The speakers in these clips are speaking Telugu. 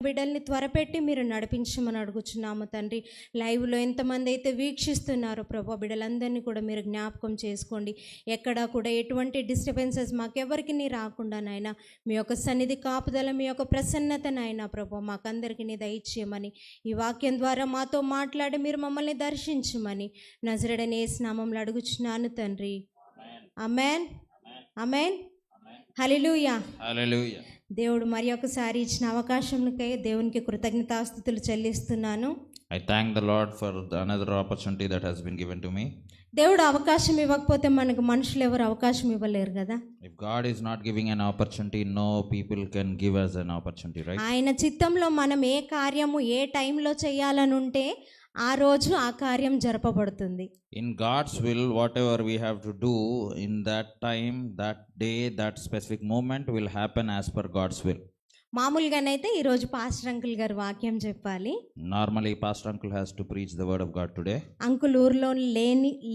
బిడ్డల్ని త్వరపెట్టి మీరు నడిపించమని అడుగుచున్నాము తండ్రి. లైవ్లో ఎంతమంది అయితే వీక్షిస్తున్నారో ప్రభా, బిడ్డలందరినీ కూడా మీరు జ్ఞాపకం చేసుకోండి. ఎక్కడా కూడా ఎటువంటి డిస్టర్బెన్సెస్ మాకెవరికి నీ రాకుండా నాయన, మీ యొక్క సన్నిధి కాపుదల, మీ యొక్క ప్రసన్నత నాయన ప్రభా మాకందరికి నీ దయచేయమని, ఈ వాక్యం ద్వారా మాతో మాట్లాడి మీరు మమ్మల్ని దర్శించమని నజరేయుడైన యేసు నామములో అడుగుచున్నాను తండ్రి. ఆమేన్, ఆమేన్, హల్లెలూయా, హల్లెలూయా. దేవుడు మరి ఒకసారి ఇచ్చిన అవకాశంకై దేవునికి కృతజ్ఞతాస్తుతులు చెల్లిస్తున్నాను. I thank the Lord for another opportunity that has been given to me. దేవుడు అవకాశం ఇవ్వకపోతే మనకు మనుషులు ఎవరు అవకాశం ఇవ్వలేరు కదా. If God is not giving an opportunity, no people can give us an opportunity, right? ఆయన చిత్తంలో మనం ఏ కార్యము ఏ టైంలో చేయాలని ఉంటే ఆ రోజు ఆ కార్యం జరపబడుతుంది. In God's will, whatever we have to do in that time, that day, that specific moment will happen as per God's will. మామూలుగానైతే ఈరోజు పాస్టర్ అంకుల్ గారు వాక్యం చెప్పాలి. Normally, Pastor Uncle has to preach the word of God today. Uncle ఊర్లో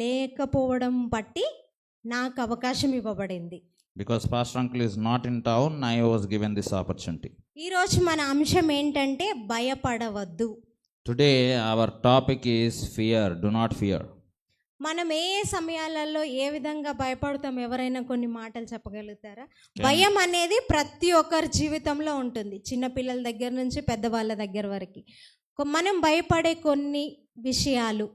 లేకపోవడం బట్టి నాకు అవకాశం ఇవ్వబడింది. Because Pastor Uncle is not in town, I was given this opportunity. ఈరోజు మన అంశం ఏంటంటే భయపడవద్దు. Today, our topic is fear. Do not fear. మనం ఏ సమయాలలో ఏ విధంగా భయపడతాం, ఎవరైనా కొన్ని మాటలు చెప్పగలుగుతారా? భయం అనేది ప్రతి ఒక్కరి జీవితంలో ఉంటుంది, చిన్నపిల్లల దగ్గర నుంచి పెద్దవాళ్ళ దగ్గర వరకు. మనం భయపడే కొన్ని విషయాలు.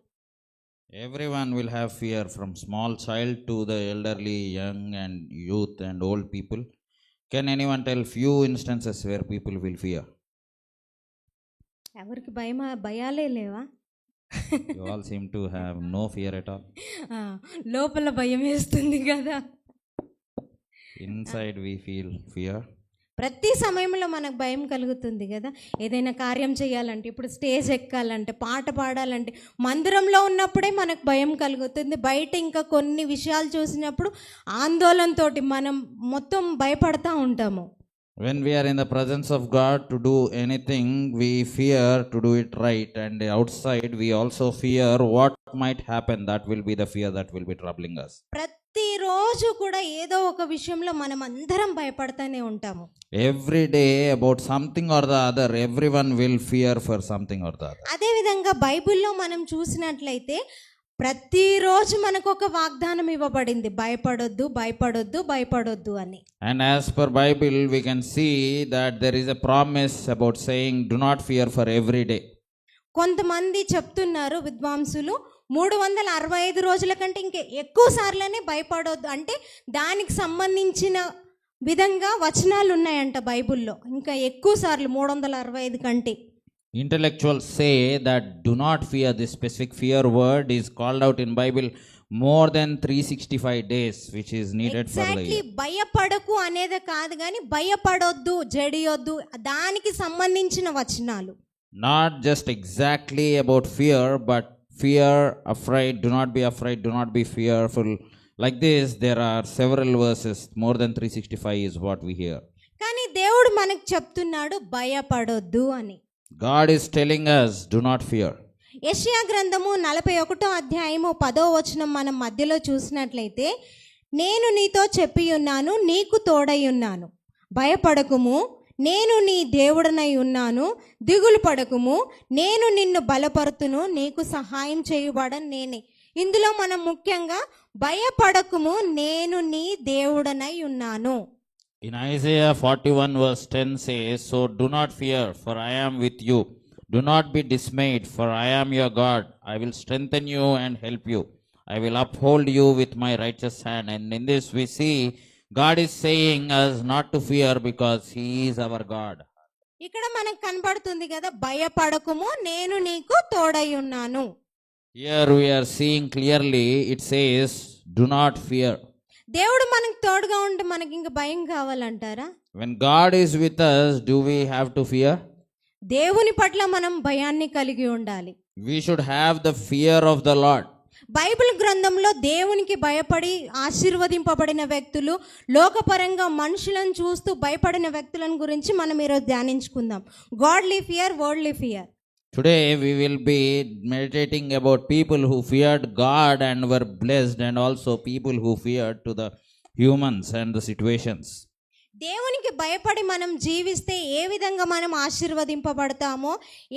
Everyone will have fear, from small child to the elderly, young and youth and old people. Can anyone tell few instances where people will fear? ఎవరికి భయాలే లేవా? You all seem to have no fear at all. లోపల భయం వేస్తుంది కదా. Inside we feel fear. ప్రతి సమయంలో మనకు భయం కలుగుతుంది కదా. ఏదైనా కార్యం చేయాలంటే, ఇప్పుడు స్టేజ్ ఎక్కాలంటే, పాట పాడాలంటే, మందిరంలో ఉన్నప్పుడే మనకు భయం కలుగుతుంది. బయట ఇంకా కొన్ని విషయాలు చూసినప్పుడు ఆందోళనతో మనం మొత్తం భయపడతా ఉంటాము. When we are in the presence of God to do anything, we fear to do it right, and outside we also fear what might happen. That will be the fear that will be troubling us. ప్రతిరోజు కూడా ఏదో ఒక విషయంలో మనం అందరం భయపడతానే ఉంటాము. Every day about something or the other, everyone will fear for something or the other. అదే విధంగా బైబిల్లో మనం చూసినట్లయితే ప్రతిరోజు మనకు ఒక వాగ్దానం ఇవ్వబడింది, భయపడొద్దు, భయపడొద్దు, భయపడొద్దు అని. And as per Bible, we can see that there is a promise about saying, do not fear for every day. కొంతమంది చెప్తున్నారు విద్వాంసులు, 365 రోజుల కంటే ఇంకా ఎక్కువ సార్లనే భయపడొద్దు అంటే దానికి సంబంధించిన విధంగా వచనాలు ఉన్నాయంట బైబిల్లో. ఇంకా ఎక్కువ సార్లు 365 కంటే. Intellectuals say that do not fear, this specific fear word is called out in Bible more than 365 days, which is needed for the year. భయపడకు అనేది కాదు కానీ భయపడొద్దు, జడియొద్దు, దానికి సంబంధించిన వచనాలు. Not just exactly about fear, but fear, afraid, do not be afraid, do not be fearful. Like this, there are several verses, more than 365 is what we hear. కానీ దేవుడు మనకు చెప్తున్నాడు భయపడొద్దు అని. God is telling us, do not fear. యెషయా గ్రంథము 41వ అధ్యాయము 10వ వచనం మనం మధ్యలో చూసినట్లయితే, నేను నీతో చెప్పి ఉన్నాను, నీకు తోడై ఉన్నాను, భయపడకుము, నేను నీ దేవుడనై ఉన్నాను, దిగులు పడకుము, నేను నిన్ను బలపరుతును, నీకు సహాయం చేయబడను నేనే. ఇందులో మనం ముఖ్యంగా భయపడకుము, నేను నీ దేవుడనై ఉన్నాను. In Isaiah 41 verse 10 says, so do not fear, for I am with you. Do not be dismayed, for I am your God. I will strengthen you and help you. I will uphold you with my righteous hand. And in this we see God is saying us not to fear because He is our God. ఇక్కడ మనకు కనబడుతుంది కదా, భయపడకుము, నేను నీకు తోడై ఉన్నాను. Here we are seeing clearly, it says, do not fear. దేవుడు మనకు తోడుగా ఉంటే మనకి ఇంకా భయం కావాలంటారా? When God is with us, do we have to fear? దేవుని పట్ల మనం భయాన్ని కలిగి ఉండాలి. We should have the fear of the Lord. Bible గ్రంథంలో దేవునికి భయపడి ఆశీర్వదింపబడిన వ్యక్తులు, లోకపరంగా మనుషులను చూస్తూ భయపడిన వ్యక్తులను గురించి మనం ఈరోజు ధ్యానించుకుందాం. Godly fear, worldly fear. Today we will be meditating about people who feared God and were blessed, and also people who feared to the humans and the situations. దేవునికి భయపడి మనం జీవిస్తే ఏ విధంగా మనం ఆశీర్వదింపబడతామో,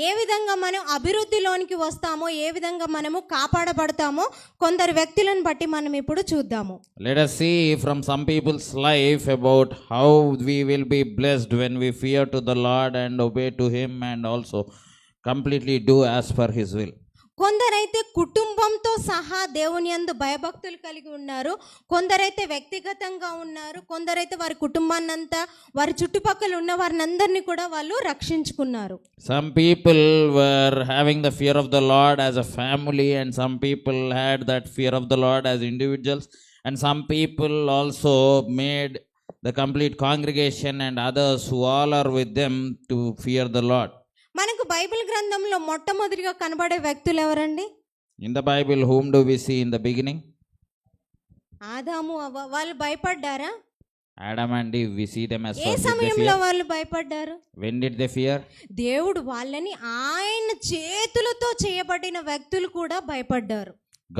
ఏ విధంగా మనం అభివృద్ధిలోనికి వస్తామో, ఏ విధంగా మనము కాపాడబడతామో కొందరు వ్యక్తులను బట్టి మనం ఇప్పుడు చూద్దాము. Let us see from some people's life about how we will be blessed when we fear to the Lord and obey to Him and also completely do as per His will. కొందరైతే కుటుంబంతో సహా దేవుని యందు భయభక్తులు కలిగి ఉన్నారు, కొందరైతే వ్యక్తిగతంగా ఉన్నారు, కొందరైతే వారి కుటుంబాన్నంతా వారి చుట్టుపక్కల ఉన్న వారిని అందరినీ కూడా వాళ్ళు రక్షించుకున్నారు. Some people were having the fear of the Lord as a family, and some people had that fear of the Lord as individuals, and some people also made the complete congregation and others who all are with them to fear the Lord. మనకు బైబిల్ గ్రంథంలో మొట్టమొదటిగా కనబడే వ్యక్తులు ఎవరండి? In the Bible, whom do we see in the beginning? ఆదాము అవ్వ. వాళ్ళు భయపడ్డారా? Adam and Eve, we see them as A first. Did they సమయంలో fear? వాళ్ళు భయపడ్డారు? When did they fear? దేవుడు వాళ్ళని ఆయన చేతులతో చేయబడిన వ్యక్తులు కూడా భయపడ్డారు.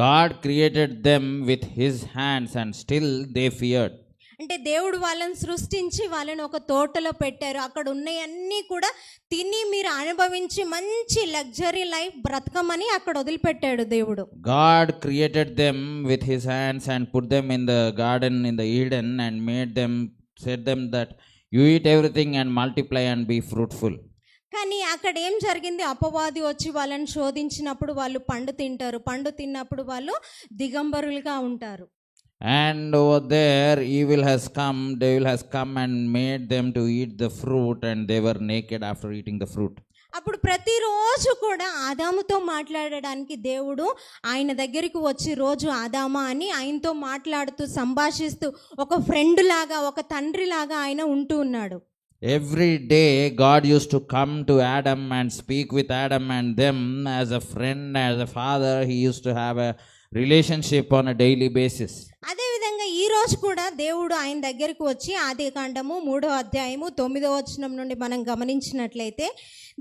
God created them with His hands and still they feared. అంటే దేవుడు వాళ్ళని సృష్టించి వాళ్ళని ఒక తోటలో పెట్టారు. అక్కడ ఉన్నవన్నీ కూడా తిని మీరు అనుభవించి మంచి లగ్జరీ లైఫ్ బ్రతకమని అక్కడ వదిలిపెట్టాడు దేవుడు. God created them with His hands and put them in the garden in the Eden and made them, said them that you eat everything and multiply and be fruitful. కానీ అక్కడ ఏం జరిగింది? అపవాది వచ్చి వాళ్ళని శోధించినప్పుడు వాళ్ళు పండు తింటారు, పండు తిన్నప్పుడు వాళ్ళు దిగంబరులుగా ఉంటారు. And over there evil has come, devil has come and made them to eat the fruit, and they were naked after eating the fruit. అప్పుడు ప్రతిరోజు కూడా ఆదాముతో మాట్లాడడానికి దేవుడు ఆయన దగ్గరికి వచ్చి రోజు ఆదామా అని ఆయనతో మాట్లాడుతూ సంభాషిస్తూ ఒక ఫ్రెండ్ లాగా, ఒక తండ్రి లాగా ఆయన ఉంటూ ఉన్నాడు. Every day God used to come to Adam and speak with Adam and them as a friend, as a father. He used to have a relationship on a daily basis. అదేవిధంగా ఈ రోజు కూడా దేవుడు ఆయన దగ్గరికి వచ్చి ఆదికాండము 3వ అధ్యాయము 9వ వచనం నుండి మనం గమనించినట్లయితే,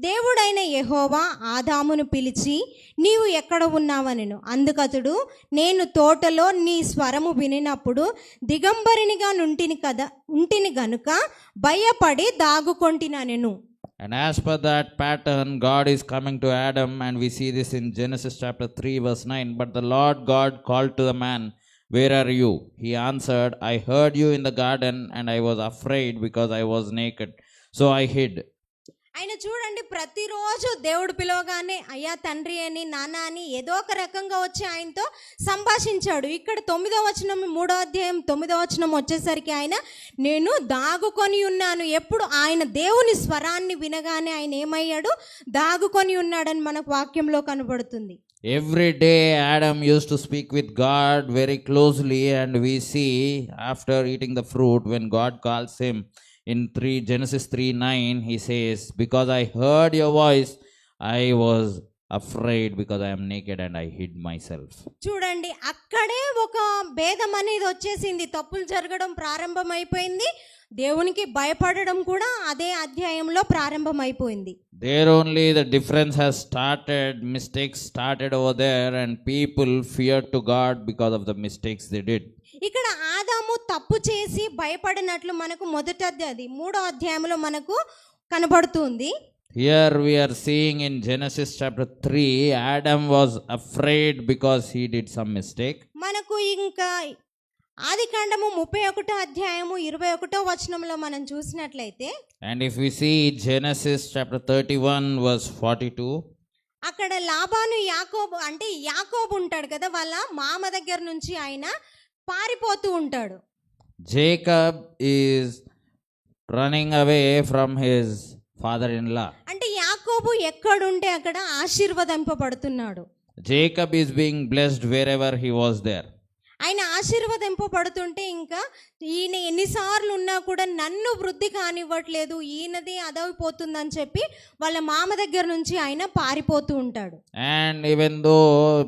దేవుడైన యెహోవా ఆదామును పిలిచి నీవు ఎక్కడ ఉన్నావనెను. అందుకతడు నేను తోటలో నీ స్వరము వినినప్పుడు దిగంబరినిగా ఉంటిని గనుక భయపడి దాగుకొంటినెను. And as per that pattern, God is coming to Adam, and we see this in Genesis chapter 3 verse 9. But the Lord God called to the man, where are you? He answered, I heard you in the garden, and I was afraid because I was naked, so I hid. ఆయన చూడండి, ప్రతిరోజు దేవుడు పిలవగానే అయ్యా తండ్రి అని నాన్న అని ఏదో ఒక రకంగా వచ్చి ఆయనతో సంభాషించాడు. ఇక్కడ 9వ వచనం 3వ అధ్యాయం 9వ వచనం వచ్చేసరికి ఆయన నేను దాగుకొని ఉన్నాను. ఎప్పుడు ఆయన దేవుని స్వరాన్ని వినగానే ఆయన ఏమయ్యాడు? దాగుకొని ఉన్నాడని మనకు వాక్యంలో కనబడుతుంది. Every day Adam used to speak with God very closely, and we see after eating the fruit, when God calls him in Genesis 3:9, he says, because I heard your voice, I was afraid because I am naked and I hid myself. చూడండి, అక్కడే ఒక భేదం అనేది వచ్చేసింది. తప్పులు జరగడం ప్రారంభమైపోయింది, దేవునికి భయపడడం కూడా అదే అధ్యాయంలో ప్రారంభమైపోయింది. There only the difference has started, mistakes started over there, and people feared to God because of the mistakes they did. ఇక్కడ ఆదాము తప్పు చేసి భయపడినట్లు మనకు మొదటి అది 3వ అధ్యాయంలో మనకు కనబడుతుంది. Here we are seeing in Genesis chapter 3, Adam was afraid because he did some mistake. మనకు ఇంకా ఆదికాండము 31వ అధ్యాయము 21వ వచనంలో మనం చూసినట్లయితే, And if we see Genesis chapter 31 verse 42, అక్కడ లాబాను యాకోబు ఉంటాడు కదా, వాళ్ళ మామ దగ్గర నుంచి ఆయన పారిపోతూ ఉంటాడు. Jacob is running away from his father-in-law. అంటే యాకోబు ఎక్కడుంటే అక్కడ ఆశీర్వదింపబడుతున్నాడు. Jacob is being blessed wherever he was there. ఆయన ఆశీర్వదింపబడుతుంటే ఇంకా ఈయన ఎన్నిసార్లు ఉన్నా కూడా నన్ను వృద్ధి కానివ్వట్లేదు, ఈయనది అదవిపోతుందని చెప్పి వాళ్ళ మామ దగ్గర నుంచి ఆయన పారిపోతూ ఉంటాడు. And even though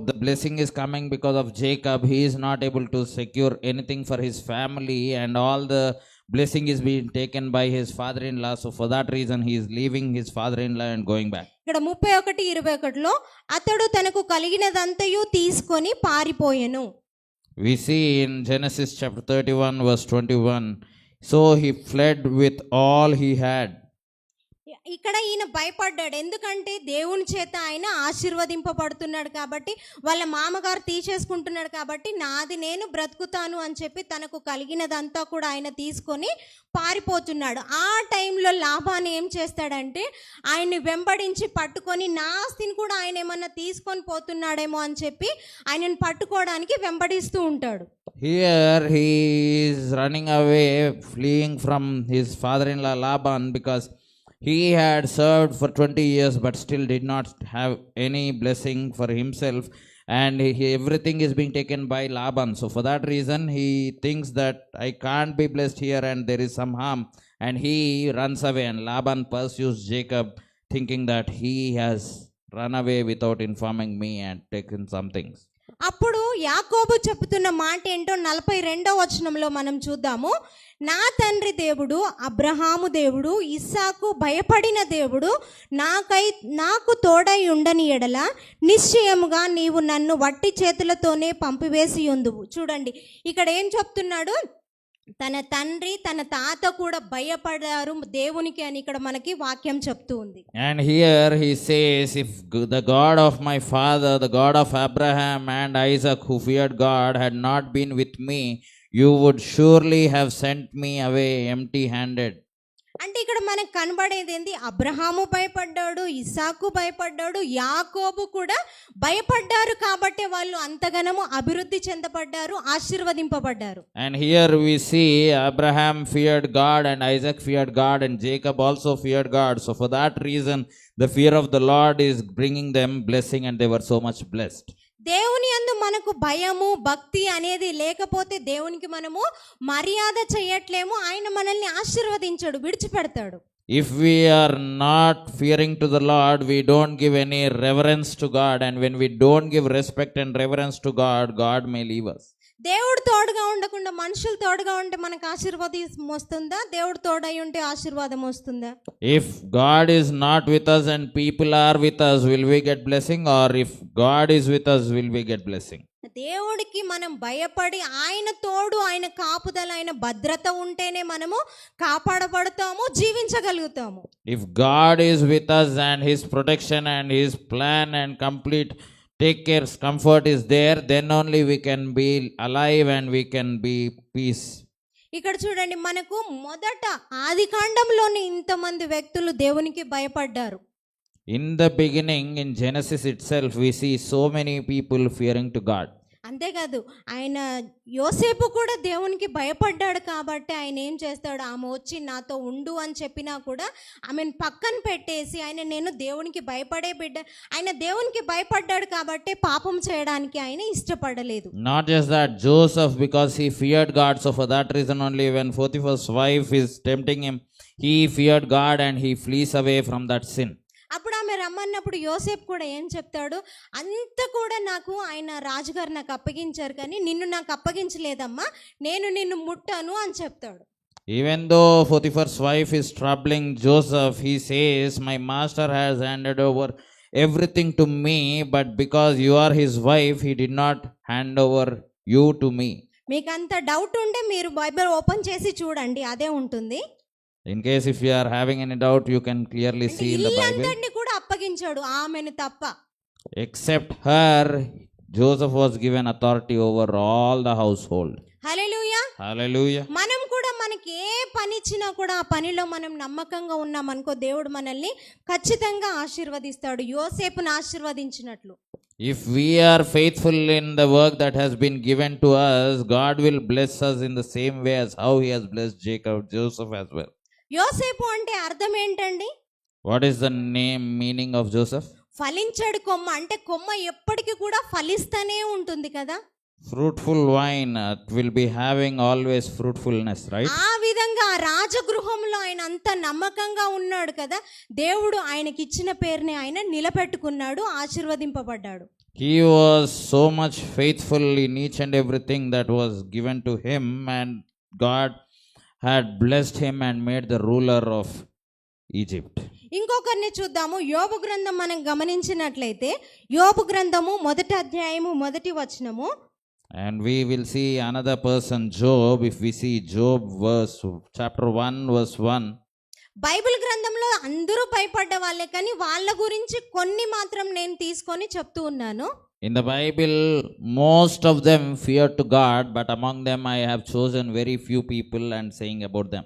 the blessing is coming because of Jacob, he is not able to secure anything for his family, and all the blessing is being taken by his father-in-law. So for that reason he is leaving his father-in-law and going back. ఇక్కడ 31:21లో అతడు తనకు కలిగినదంతయు తీసుకొని పారిపోయెను. We see in Genesis chapter 31 verse 21, So he fled with all he had. ఇక్కడ ఈయన భయపడ్డాడు, ఎందుకంటే దేవుని చేత ఆయన ఆశీర్వదింపబడుతున్నాడు కాబట్టి, వాళ్ళ మామగారు తీసేసుకుంటున్నాడు కాబట్టి నాది నేను బ్రతుకుతాను అని చెప్పి తనకు కలిగినదంతా కూడా ఆయన తీసుకొని పారిపోతున్నాడు. ఆ టైంలో లాబాను ఏం చేస్తాడంటే ఆయన్ని వెంబడించి పట్టుకొని నా ఆస్తిని కూడా ఆయన ఏమన్నా తీసుకొని పోతున్నాడేమో అని చెప్పి ఆయనను పట్టుకోవడానికి వెంబడిస్తూ ఉంటాడు. Here he is running away, fleeing from his father-in-law Laban, because he had served for 20 years but still did not have any blessing for himself, and everything is being taken by Laban. So for that reason he thinks that I can't be blessed here and there is some harm, and he runs away, and Laban pursues Jacob thinking that he has run away without informing me and taken some things. అప్పుడు యాకోబు చెబుతున్న మాట ఏంటో 42వ వచనంలో మనం చూద్దాము. నా తండ్రి దేవుడు అబ్రహాము దేవుడు ఇస్సాకు భయపడిన దేవుడు నాకు తోడై ఉండని ఎడల నిశ్చయముగా నీవు నన్ను వట్టి చేతులతోనే పంపివేసి ఉందువు. చూడండి ఇక్కడ ఏం చెప్తున్నాడు, తన తండ్రి తన తాత కూడా భయపడారు దేవునికి అని ఇక్కడ మనకి వాక్యం చెప్తూ ఉంది. And here he says, if the God of my father, the God of Abraham and Isaac, who feared God, had not been with me, you would surely have sent me away empty-handed. అంటే ఇక్కడ మనకు కనబడేది ఏంది, అబ్రహాము భయపడ్డాడు, ఇస్సాకు భయపడ్డాడు, యాకోబు కూడా భయపడ్డారు కాబట్టి వాళ్ళు అంతగనము అభివృద్ధి చెందబడ్డారు, ఆశీర్వదింపబడ్డారు. And here we see Abraham feared God and Isaac feared God and Jacob also feared God. So for that reason the fear of the Lord is bringing them blessing, and they were so much blessed. దేవుని యందు మనకు భయము భక్తి అనేది లేకపోతే దేవునికి మనము మర్యాద చేయట్లేము, ఆయన మనల్ని ఆశీర్వదించడు, విడిచిపెడతాడు. If we are not fearing to the Lord, we don't give any reverence to God, and when we don't give respect and reverence to God, God may leave us. దేవుడు తోడుగా ఉండకుండా మనుషులు తోడుగా ఉంటే మనకు ఆశీర్వాదం వస్తుందా? దేవుడు తోడై ఉంటే ఆశీర్వాదం వస్తుందా? If God is not with us and people are with us, will we get blessing? Or if God is with us, will we get blessing? దేవుడికి మనం భయపడి ఆయన తోడు, ఆయన కాపుదల, ఆయన భద్రత ఉంటేనే మనము కాపాడబడతాము, జీవించగలుగుతాము. If God is with us and his protection and his plan and complete take care, comfort is there, then only we can be alive and we can be peace. ఇక్కడ చూడండి, మనకు మొదట ఆదికాండంలోని ఇంతమంది వ్యక్తులు దేవునికి భయపడ్డారు. In the beginning, in Genesis itself, we see so many people fearing to God. అంతేకాదు, ఆయన యోసేపు కూడా దేవునికి భయపడ్డాడు కాబట్టి ఆయన ఏం చేస్తాడు, ఆమె వచ్చి నాతో ఉండు అని చెప్పినా కూడా ఆమెను పక్కన పెట్టేసి నేను దేవునికి భయపడే బిడ్డ, ఆయన దేవునికి భయపడ్డాడు కాబట్టి పాపం చేయడానికి ఆయన ఇష్టపడలేదు. Not just that, Joseph, because he feared God, so for that reason only when Potiphar's wife is tempting him, he feared God and he flees away from that sin. అప్పుడు ఆమె రమ్మన్నప్పుడు యోసేపు కూడా ఏం చెప్తాడు, అంత కూడా నాకు ఆయన రాజుగారు నాకు అప్పగించారు కానీ నిన్ను నాకు అప్పగించలేదమ్మా, నేను నిన్ను ముట్టాను అని చెప్తాడు. Even though Potiphar's wife is troubling Joseph, he says, my master has handed over everything to me, but because you are his wife, he did not hand over you to me. మీకు అంత డౌట్ ఉంటే మీరు బైబిల్ ఓపెన్ చేసి చూడండి, అదే ఉంటుంది. In case if you are having any doubt, you can clearly see in the Bible. ఇల్లందరినీ కూడా అప్పగించాడు ఆమెను తప్ప. Except her, Joseph was given authority over all the household. Hallelujah. Hallelujah. మనం కూడా మనకి ఏ పని ఇచ్చినా కూడా ఆ పనిలో మనం నమ్మకంగా ఉన్నామనుకో, దేవుడు మనల్ని ఖచ్చితంగా ఆశీర్వదిస్తాడు, యోసేపును ఆశీర్వదించినట్లు. If we are faithful in the work that has been given to us, God will bless us in the same way as how he has blessed Joseph as well. యోసేపు అంటే అర్థం ఏంటండి? What is the meaning of Joseph? ఫలించడు కొమ్మ, అంటే కొమ్మ ఎప్పటికీ కూడా ఫలిస్తూనే ఉంటుంది కదా. Fruitful vine will be having always fruitfulness, right? ఆ విధంగా ఆ రాజగృహంలో ఆయన అంత నమ్మకంగా ఉన్నాడు కదా, దేవుడు ఆయనకి ఇచ్చిన పేరుని ఆయన నిలబెట్టుకున్నాడు, ఆశీర్వదింపబడ్డాడు. He was so much faithful in each and everything that was given to him, and God had blessed him and made the ruler of Egypt. ఇంకొకరిని చూద్దాము. యోబు గ్రంథం మనం గమనించినట్లయితే, యోబు గ్రంథము 1వ అధ్యాయము 1వ వచనము. And we will see another person, Job. If we see Job chapter 1 verse 1. Bible గ్రంథంలో అందరూ భయపడ్డ వాళ్ళే, కానీ వాళ్ళ గురించి కొన్ని మాత్రం నేను తీసుకొని చెప్తూ ఉన్నాను. In the Bible, most of them fear to God, but among them I have chosen very few people and saying about them.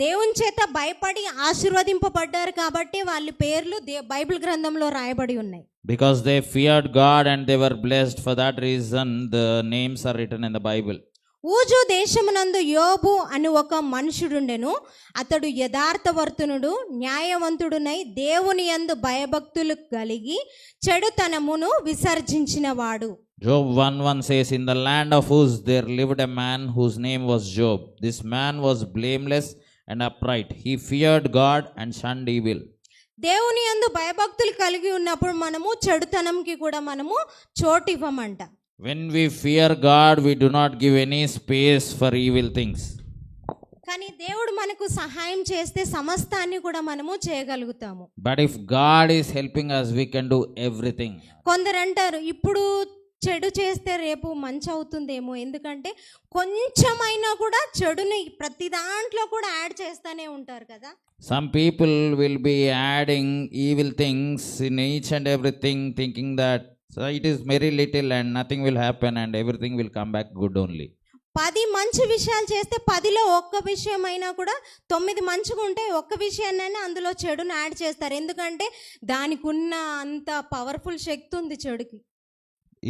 దేవుని చేత భయపడి ఆశీర్వదింపబడ్డారు కాబట్టి వాళ్ళ పేర్లు బైబిల్ గ్రంథంలో రాయబడి ఉన్నాయి. Because they feared God and they were blessed, for that reason the names are written in the Bible. Uz దేశమునందు యోబు అని ఒక మనుషుడుండెను. అతడు యథార్థవర్తనుడు, న్యాయవంతుడునై దేవుని యందు భయభక్తులు కలిగి చెడుతనమును విసర్జించినవాడు. Job 1:1 says, in the land of Uz there lived a man whose name was Job. This man was blameless and upright. He feared God and shunned evil. దేవుని యందు భయభక్తులు కలిగి ఉన్నప్పుడు మనము చెడుతనంకి కూడా మనము చోటు ఇవ్వమంట. When we fear God, we do not give any space for evil things. కానీ దేవుడు మనకు సహాయం చేస్తే సమస్తాన్ని కూడా మనము చేయగలుగుతాము. But if God is helping us, we can do everything. కొందరు అంటారు, ఇప్పుడు చెడు చేస్తే రేపు మంచి అవుతుందేమో, ఎందుకంటే కొంచెమైనా కూడా చెడుని ప్రతి దాంట్లో కూడా యాడ్ చేస్తూనే ఉంటారు కదా. Some people will be adding evil things in each and everything, thinking that so it is very little and nothing will happen and everything will come back good only. 10 మంచి విషయాలు చేస్తే 10లో ఒక్క విషయం అయినా కూడా 9 మంచిగా ఉంటే ఒక్క విషయాన్నైనా అందులో చెడుని యాడ్ చేస్తారు. ఎందుకంటే దానికి ఉన్న అంత పవర్ఫుల్ శక్తి ఉంది చెడుకి.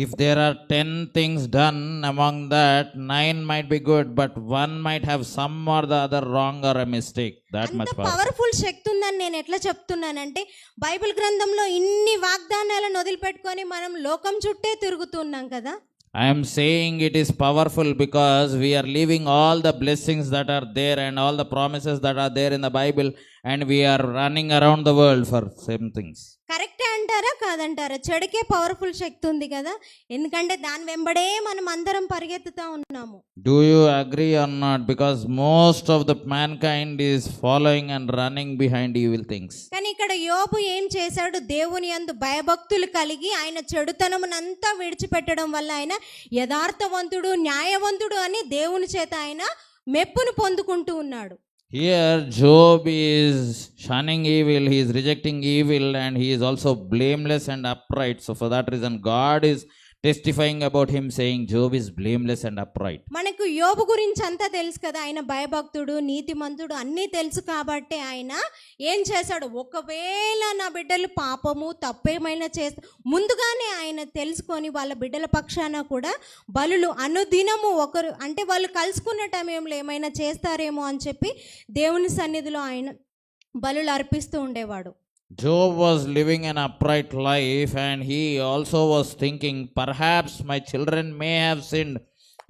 If there are 10 things done, among that 9 might be good, but one might have some or the other wrong or a mistake. That much power. Powerful శక్తి ఉందని నేను ఎట్లా చెప్తున్నానంటే, బైబిల్ గ్రంథంలో ఇన్ని వాగ్దానాలను వదిలిపెట్టుకొని మనం లోకం చుట్టే తిరుగుతున్నాం కదా. I am saying it is powerful because we are leaving all the blessings that are there and all the promises that are there in the Bible, and we are running around the world for same things. కరెక్టే అంటారా కాదంటారా? చెడుకే పవర్ఫుల్ శక్తి ఉంది కదా, ఎందుకంటే దాని వెంబడే మనం అందరం పరిగెత్తుతా ఉన్నాము. Do you agree or not? Because most of the mankind is following and running behind evil things. కానీ ఇక్కడ యోబు ఏం చేశాడు? దేవుని యందు భయభక్తులు కలిగి ఆయన చెడుతనమునంతా విడిచిపెట్టడం వల్ల ఆయన యథార్థవంతుడు, న్యాయవంతుడు అని దేవుని చేత ఆయన మెప్పును పొందుకుంటూ ఉన్నాడు. Here Job is shunning evil, he is rejecting evil, and he is also blameless and upright. So for that reason God is testifying about him, saying Job is blameless and upright. మనకు యోబు గురించి అంతా తెలుసు కదా, ఆయన భయభక్తుడు, నీతిమంతుడు అన్నీ తెలుసు కాబట్టి ఆయన ఏం చేశాడు? ఒకవేళ నా బిడ్డలు పాపము తప్పేమైనా చేస్తే ముందుగానే ఆయన తెలుసుకొని వాళ్ళ బిడ్డల పక్షాన కూడా బలులు అనుదినము ఒకరు అంటే వాళ్ళు కలుసుకున్న టైంలో ఏమైనా చేస్తారేమో అని చెప్పి దేవుని సన్నిధిలో ఆయన బలులు అర్పిస్తూ ఉండేవాడు. Job was living an upright life, and he also was thinking, perhaps my children may have sinned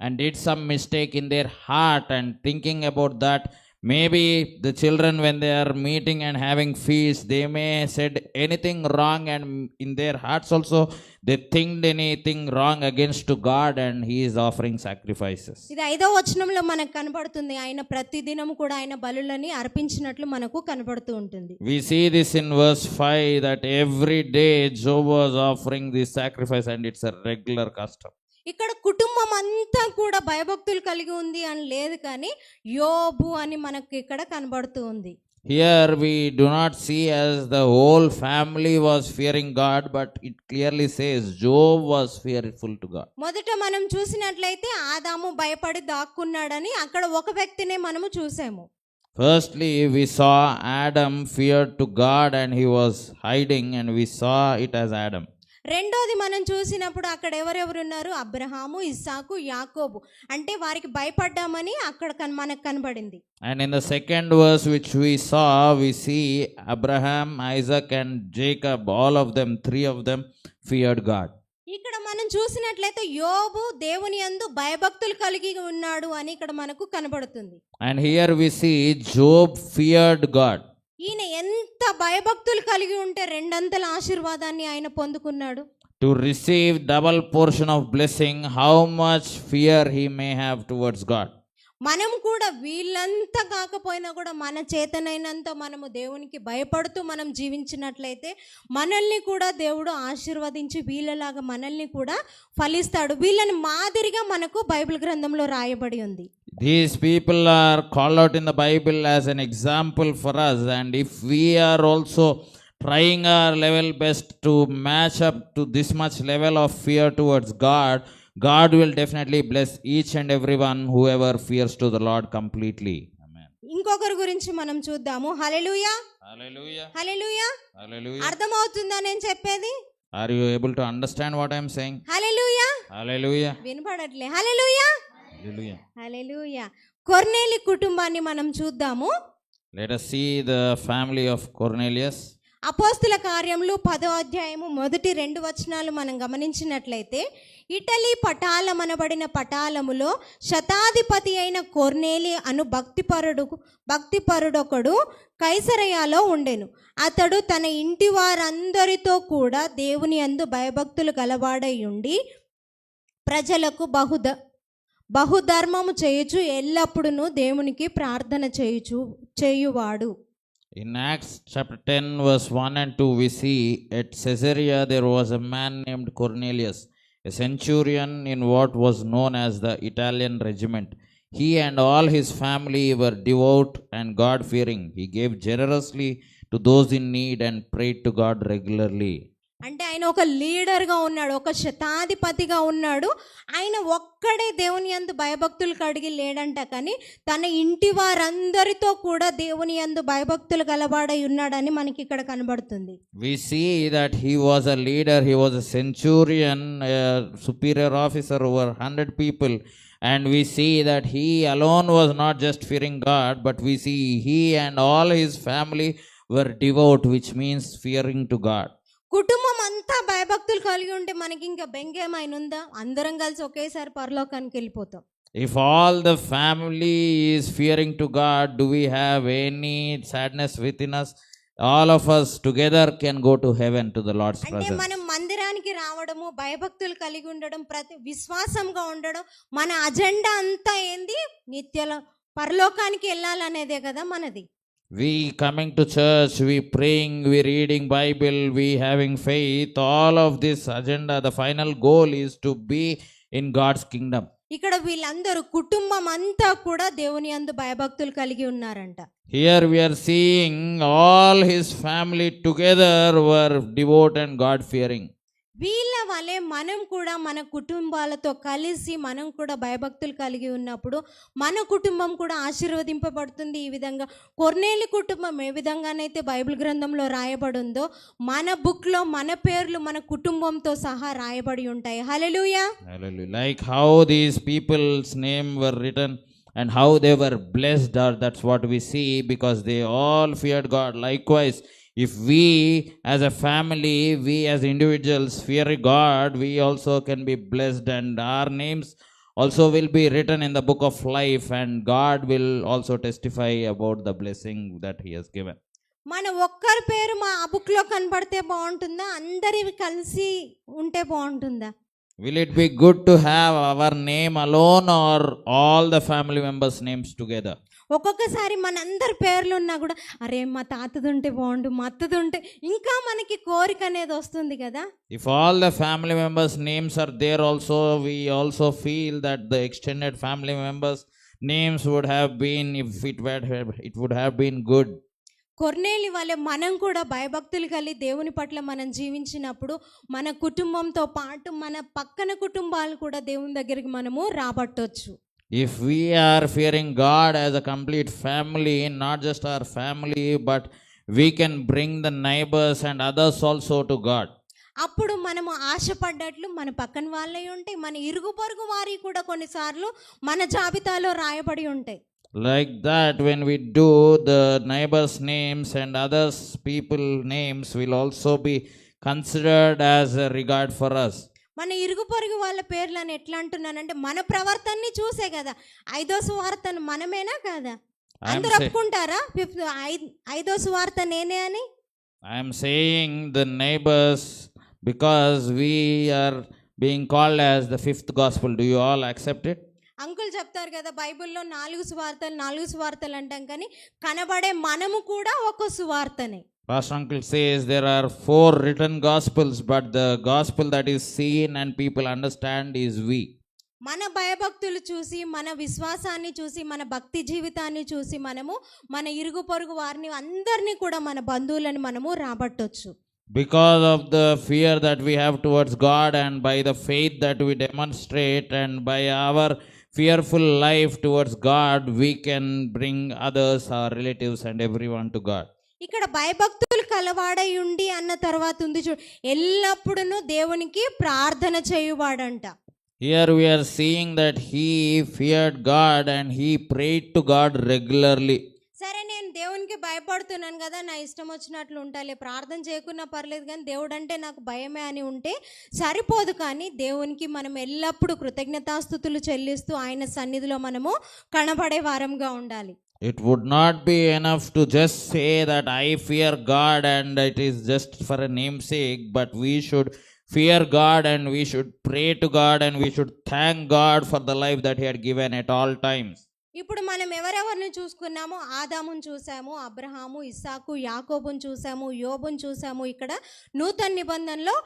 and did some mistake in their heart, and thinking about that, maybe the children when they are meeting and having feast, they may said anything wrong, and in their hearts also they think anything wrong against to God, and he is offering sacrifices. ఇది 5వ వచనంలో మనకు కనబడుతుంది. ఆయన ప్రతి దినము కూడా ఆయన బలులని అర్పించినట్లు మనకు కనబడుతూ ఉంటుంది. We see this in verse 5 that every day Job was offering this sacrifice, and it's a regular custom. ఇక్కడ కుటుంబం అంతా కూడా భయభక్తులు కలిగి ఉంది అని లేదు, కానీ యోబు అని మనకు ఇక్కడ కనబడుతూ ఉంది. Here we do not see as the whole family was fearing God, but it clearly says Job was fearful to God. మొదట మనం చూసినట్లయితే ఆదాము భయపడి దాక్కున్నాడని అక్కడ ఒక వ్యక్తినే మనము చూసాము. Firstly, we saw Adam feared to God and he was hiding, and we saw it as Adam. రెండోది మనం చూసినప్పుడు అక్కడ ఎవరెవరు ఉన్నారు? అబ్రహాము, ఇస్సాకు, యాకోబు, అంటే వారికి భయపడ్డామని అక్కడ మనకు కనబడింది. And in the second verse which we saw, we see Abraham, Isaac and Jacob, all of them, 3 of them feared God. ఇక్కడ మనం చూసినట్లయితే యోబు దేవుని యందు భయభక్తులు కలిగి ఉన్నాడు అని ఇక్కడ మనకు కనబడుతుంది. And here we see Job feared God. ఈయన ఎంత భయభక్తులు కలిగి ఉంటే రెండంతల ఆశీర్వాదాన్ని ఆయన పొందుకున్నాడు. To receive double portion of blessing, how much fear he may have towards God. మనం కూడా వీళ్ళంతా కాకపోయినా కూడా మన చేతనైనంత మనము దేవునికి భయపడుతూ మనం జీవించినట్లయితే మనల్ని కూడా దేవుడు ఆశీర్వదించి వీళ్ళలాగా మనల్ని కూడా ఫలిస్తాడు. వీళ్ళని మాదిరిగా మనకు బైబిల్ గ్రంథంలో రాయబడి ఉంది. These people are called out in the Bible as an example for us, and if we are also trying our level best to match up to this much level of fear towards God, God will definitely bless each and everyone whoever fears to the Lord completely. Amen. ఇంకొకరి గురించి మనం చూద్దాము. హల్లెలూయా, Hallelujah. హల్లెలూయా. Hallelujah. అర్థమవుతుందా నేను చెప్పేది? Are you able to understand what I am saying? Hallelujah. Hallelujah. వినపడట్లే. Hallelujah, Hallelujah. హల్లెలూయా. కొర్నేలి కుటుంబాన్ని మనం చూద్దాము. Let us see the family of Cornelius. అపోస్తుల కార్యములు 10వ అధ్యాయము మొదటి 2 వచనాలు మనం గమనించినట్లయితే, ఇటలీ పటాలమనబడిన పటాలములో శతాధిపతి అయిన కొర్నేలి అను భక్తిపరుడొకడు కైసరయాలో ఉండెను. అతడు తన ఇంటి వారందరితో కూడా దేవుని యందు భయభక్తులు గలవాడై ఉండి ప్రజలకు బహుధర్మము చేయుచు ఎల్లప్పుడూ దేవునికి ప్రార్థన చేయువాడు. In Acts chapter 10 verse 1 and 2 we see at Caesarea there was a man named Cornelius, a centurion in what was known as the Italian regiment. He and all his family were devout and God-fearing. He gave generously to those in need and prayed to God regularly. అంటే ఆయన ఒక లీడర్గా ఉన్నాడు, ఒక శతాధిపతిగా ఉన్నాడు. ఆయన ఒక్కడే దేవుని యందు భయభక్తులు కలిగి లేడంట, కానీ తన ఇంటి వారందరితో కూడా దేవుని యందు భయభక్తులు గలవాడై ఉన్నాడని మనకి ఇక్కడ కనబడుతుంది. We see that he was a leader, he was a centurion, a superior officer over 100 people, and we see that he alone was not just fearing God, but we see he and all his family were devout, which means fearing to God. కుటుంబం అంతా భయభక్తులు కలిగి ఉంటే మనకి ఇంకా బెంగేమైనా ఉందా? అందరం కలిసి ఒకేసారి పరలోకానికి వెళ్ళిపోతాం. If all the family is fearing to God, do we have any sadness within us? All of us together can go to heaven, to the Lord's అంటే presence. మనం మందిరానికి రావడము, భయభక్తులు కలిగి ఉండడం, ప్రతి విశ్వాసంగా ఉండడం, మన అజెండా అంతా ఏంది? నిత్యలో పరలోకానికి వెళ్ళాలనేదే కదా మనది. We coming to church, we praying, we reading Bible, we having faith, all of this agenda, the final goal is to be in God's kingdom. ఇక్కడ వీళ్ళందరూ కుటుంబం అంతా కూడా దేవుని యందు భయభక్తులు కలిగి ఉన్నారంట. Here we are seeing all his family together were devout and God fearing. వీళ్ళ వలె మనం కూడా మన కుటుంబాలతో కలిసి మనం కూడా భయభక్తులు కలిగి ఉన్నప్పుడు మన కుటుంబం కూడా ఆశీర్వదింపబడుతుంది. ఈ విధంగా కొర్నేలి కుటుంబం ఏ విధంగానైతే బైబిల్ గ్రంథంలో రాయబడి ఉందో మన బుక్లో మన పేర్లు మన కుటుంబంతో సహా రాయబడి ఉంటాయి. హల్లెలూయా. Hallelujah. Like how these people's name were written and how they were blessed, that's what we see, because they all feared God. Likewise, if we as a family, we as individuals fear God, we also can be blessed, and our names also will be written in the book of life, and God will also testify about the blessing that he has given. మన ఒక్కరి పేరు మా ఆ బుక్లో కనబడితే బాగుంటుందా? అందరివి కలిసి ఉంటే బాగుంటుందా? Will it be good to have our name alone or all the family members' names together? ఒక్కొక్కసారి మనందరి పేర్లు ఉన్నా కూడా అరే మా తాతది ఉంటే బాగుండు, మా అత్తది ఉంటే, ఇంకా మనకి కోరిక అనేది వస్తుంది కదా. If all the family members' names are there also, we also feel that the extended family members' names would have been, if it would have been good. కొర్నేలి వలె మనం కూడా భయభక్తులు కలిగి దేవుని పట్ల మనం జీవించినప్పుడు మన కుటుంబంతో పాటు మన పక్కన కుటుంబాలు కూడా దేవుని దగ్గరికి మనము రాబట్టొచ్చు. If we are fearing God as a complete family, not just our family, but we can bring the neighbors and others also to God. అప్పుడు మనము ఆశపడ్డట్లు మన పక్కన వాళ్ళే ఉంటాయి, మన ఇరుగు పొరుగు వారి కూడా కొన్నిసార్లు మన జాబితాలో రాయబడి ఉంటాయి. Like that, when we do, the neighbors' names and others people names will also be considered as a regard for us. మన ఇరుగు పొరుగు వాళ్ళ పేర్లను ఎట్లా అంటున్నానంటే మన ప్రవర్తనని చూసే కదా. 5వ సువార్తను మనమేనా కాదా? అందరూ ఒప్పుకుంటారా 5వ సువార్త నేనే అని? I am saying the neighbors because we are being called as the 5th gospel. Do you all accept it? Uncle చెప్తారు కదా, బైబిల్లో 4 సువార్తలు అంటాం, కానీ కనబడే మనము కూడా ఒక సువార్తనే. Pastor Uncle says there are 4 written gospels, but the gospel that is seen and people understand is we. మన భయభక్తులు చూసి, మన విశ్వాసాన్ని చూసి, మన భక్తి జీవితాన్ని చూసి మనము మన ఇరుగు పొరుగు వారిని అందరినీ కూడా మన బంధువులను మనము రాబట్టొచ్చు. Because of the fear that we have towards God and by the faith that we demonstrate and by our fearful life towards God, we can bring others, our relatives and everyone to God. ఇక్కడ భయభక్తులు కలవాడై ఉండి అన్న తర్వాత ఉంది చూడు, ఎల్లప్పుడూ దేవునికి ప్రార్థన చేయువాడంట. Here we are seeing that he feared God and he prayed to God regularly. సరే, నేను దేవునికి భయపడుతున్నాను కదా, నా ఇష్టం వచ్చినట్లు ఉంటాలే, ప్రార్థన చేయకున్నా పర్లేదు, కానీ దేవుడు అంటే నాకు భయమే అని ఉంటే సరిపోదు. కానీ దేవునికి మనం ఎల్లప్పుడూ కృతజ్ఞతాస్తుతులు చెల్లిస్తూ ఆయన సన్నిధిలో మనము కనబడే వారంగా ఉండాలి. It would not be enough to just say that I fear God and it is just for a namesake, but we should fear God and we should pray to God and we should thank God for the life that he had given at all times. ఇప్పుడు మనం ఎవరెవరిని చూసుకున్నాము? ఆదామును చూసాము, అబ్రహాము, ఇస్సాకు, యాకోబును చూసాము, యోబును చూసాము, ఇక్కడ నూతన నిబంధనలో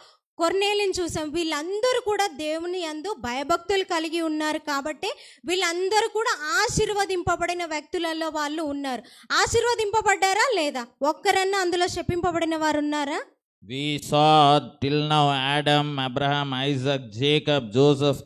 కొర్నేలిని చూసాం. వీళ్ళందరూ కూడా దేవుని యందు భయభక్తులు కలిగి ఉన్నారు కాబట్టి వీళ్ళందరూ కూడా ఆశీర్వదింపబడిన వ్యక్తులలో వాళ్ళు ఉన్నారు. ఆశీర్వదింపబడ్డారా లేదా? ఒక్కరన్నా అందులో శపింపబడిన వారు ఉన్నారా? We saw till now Adam, Abraham, Isaac, Jacob, Joseph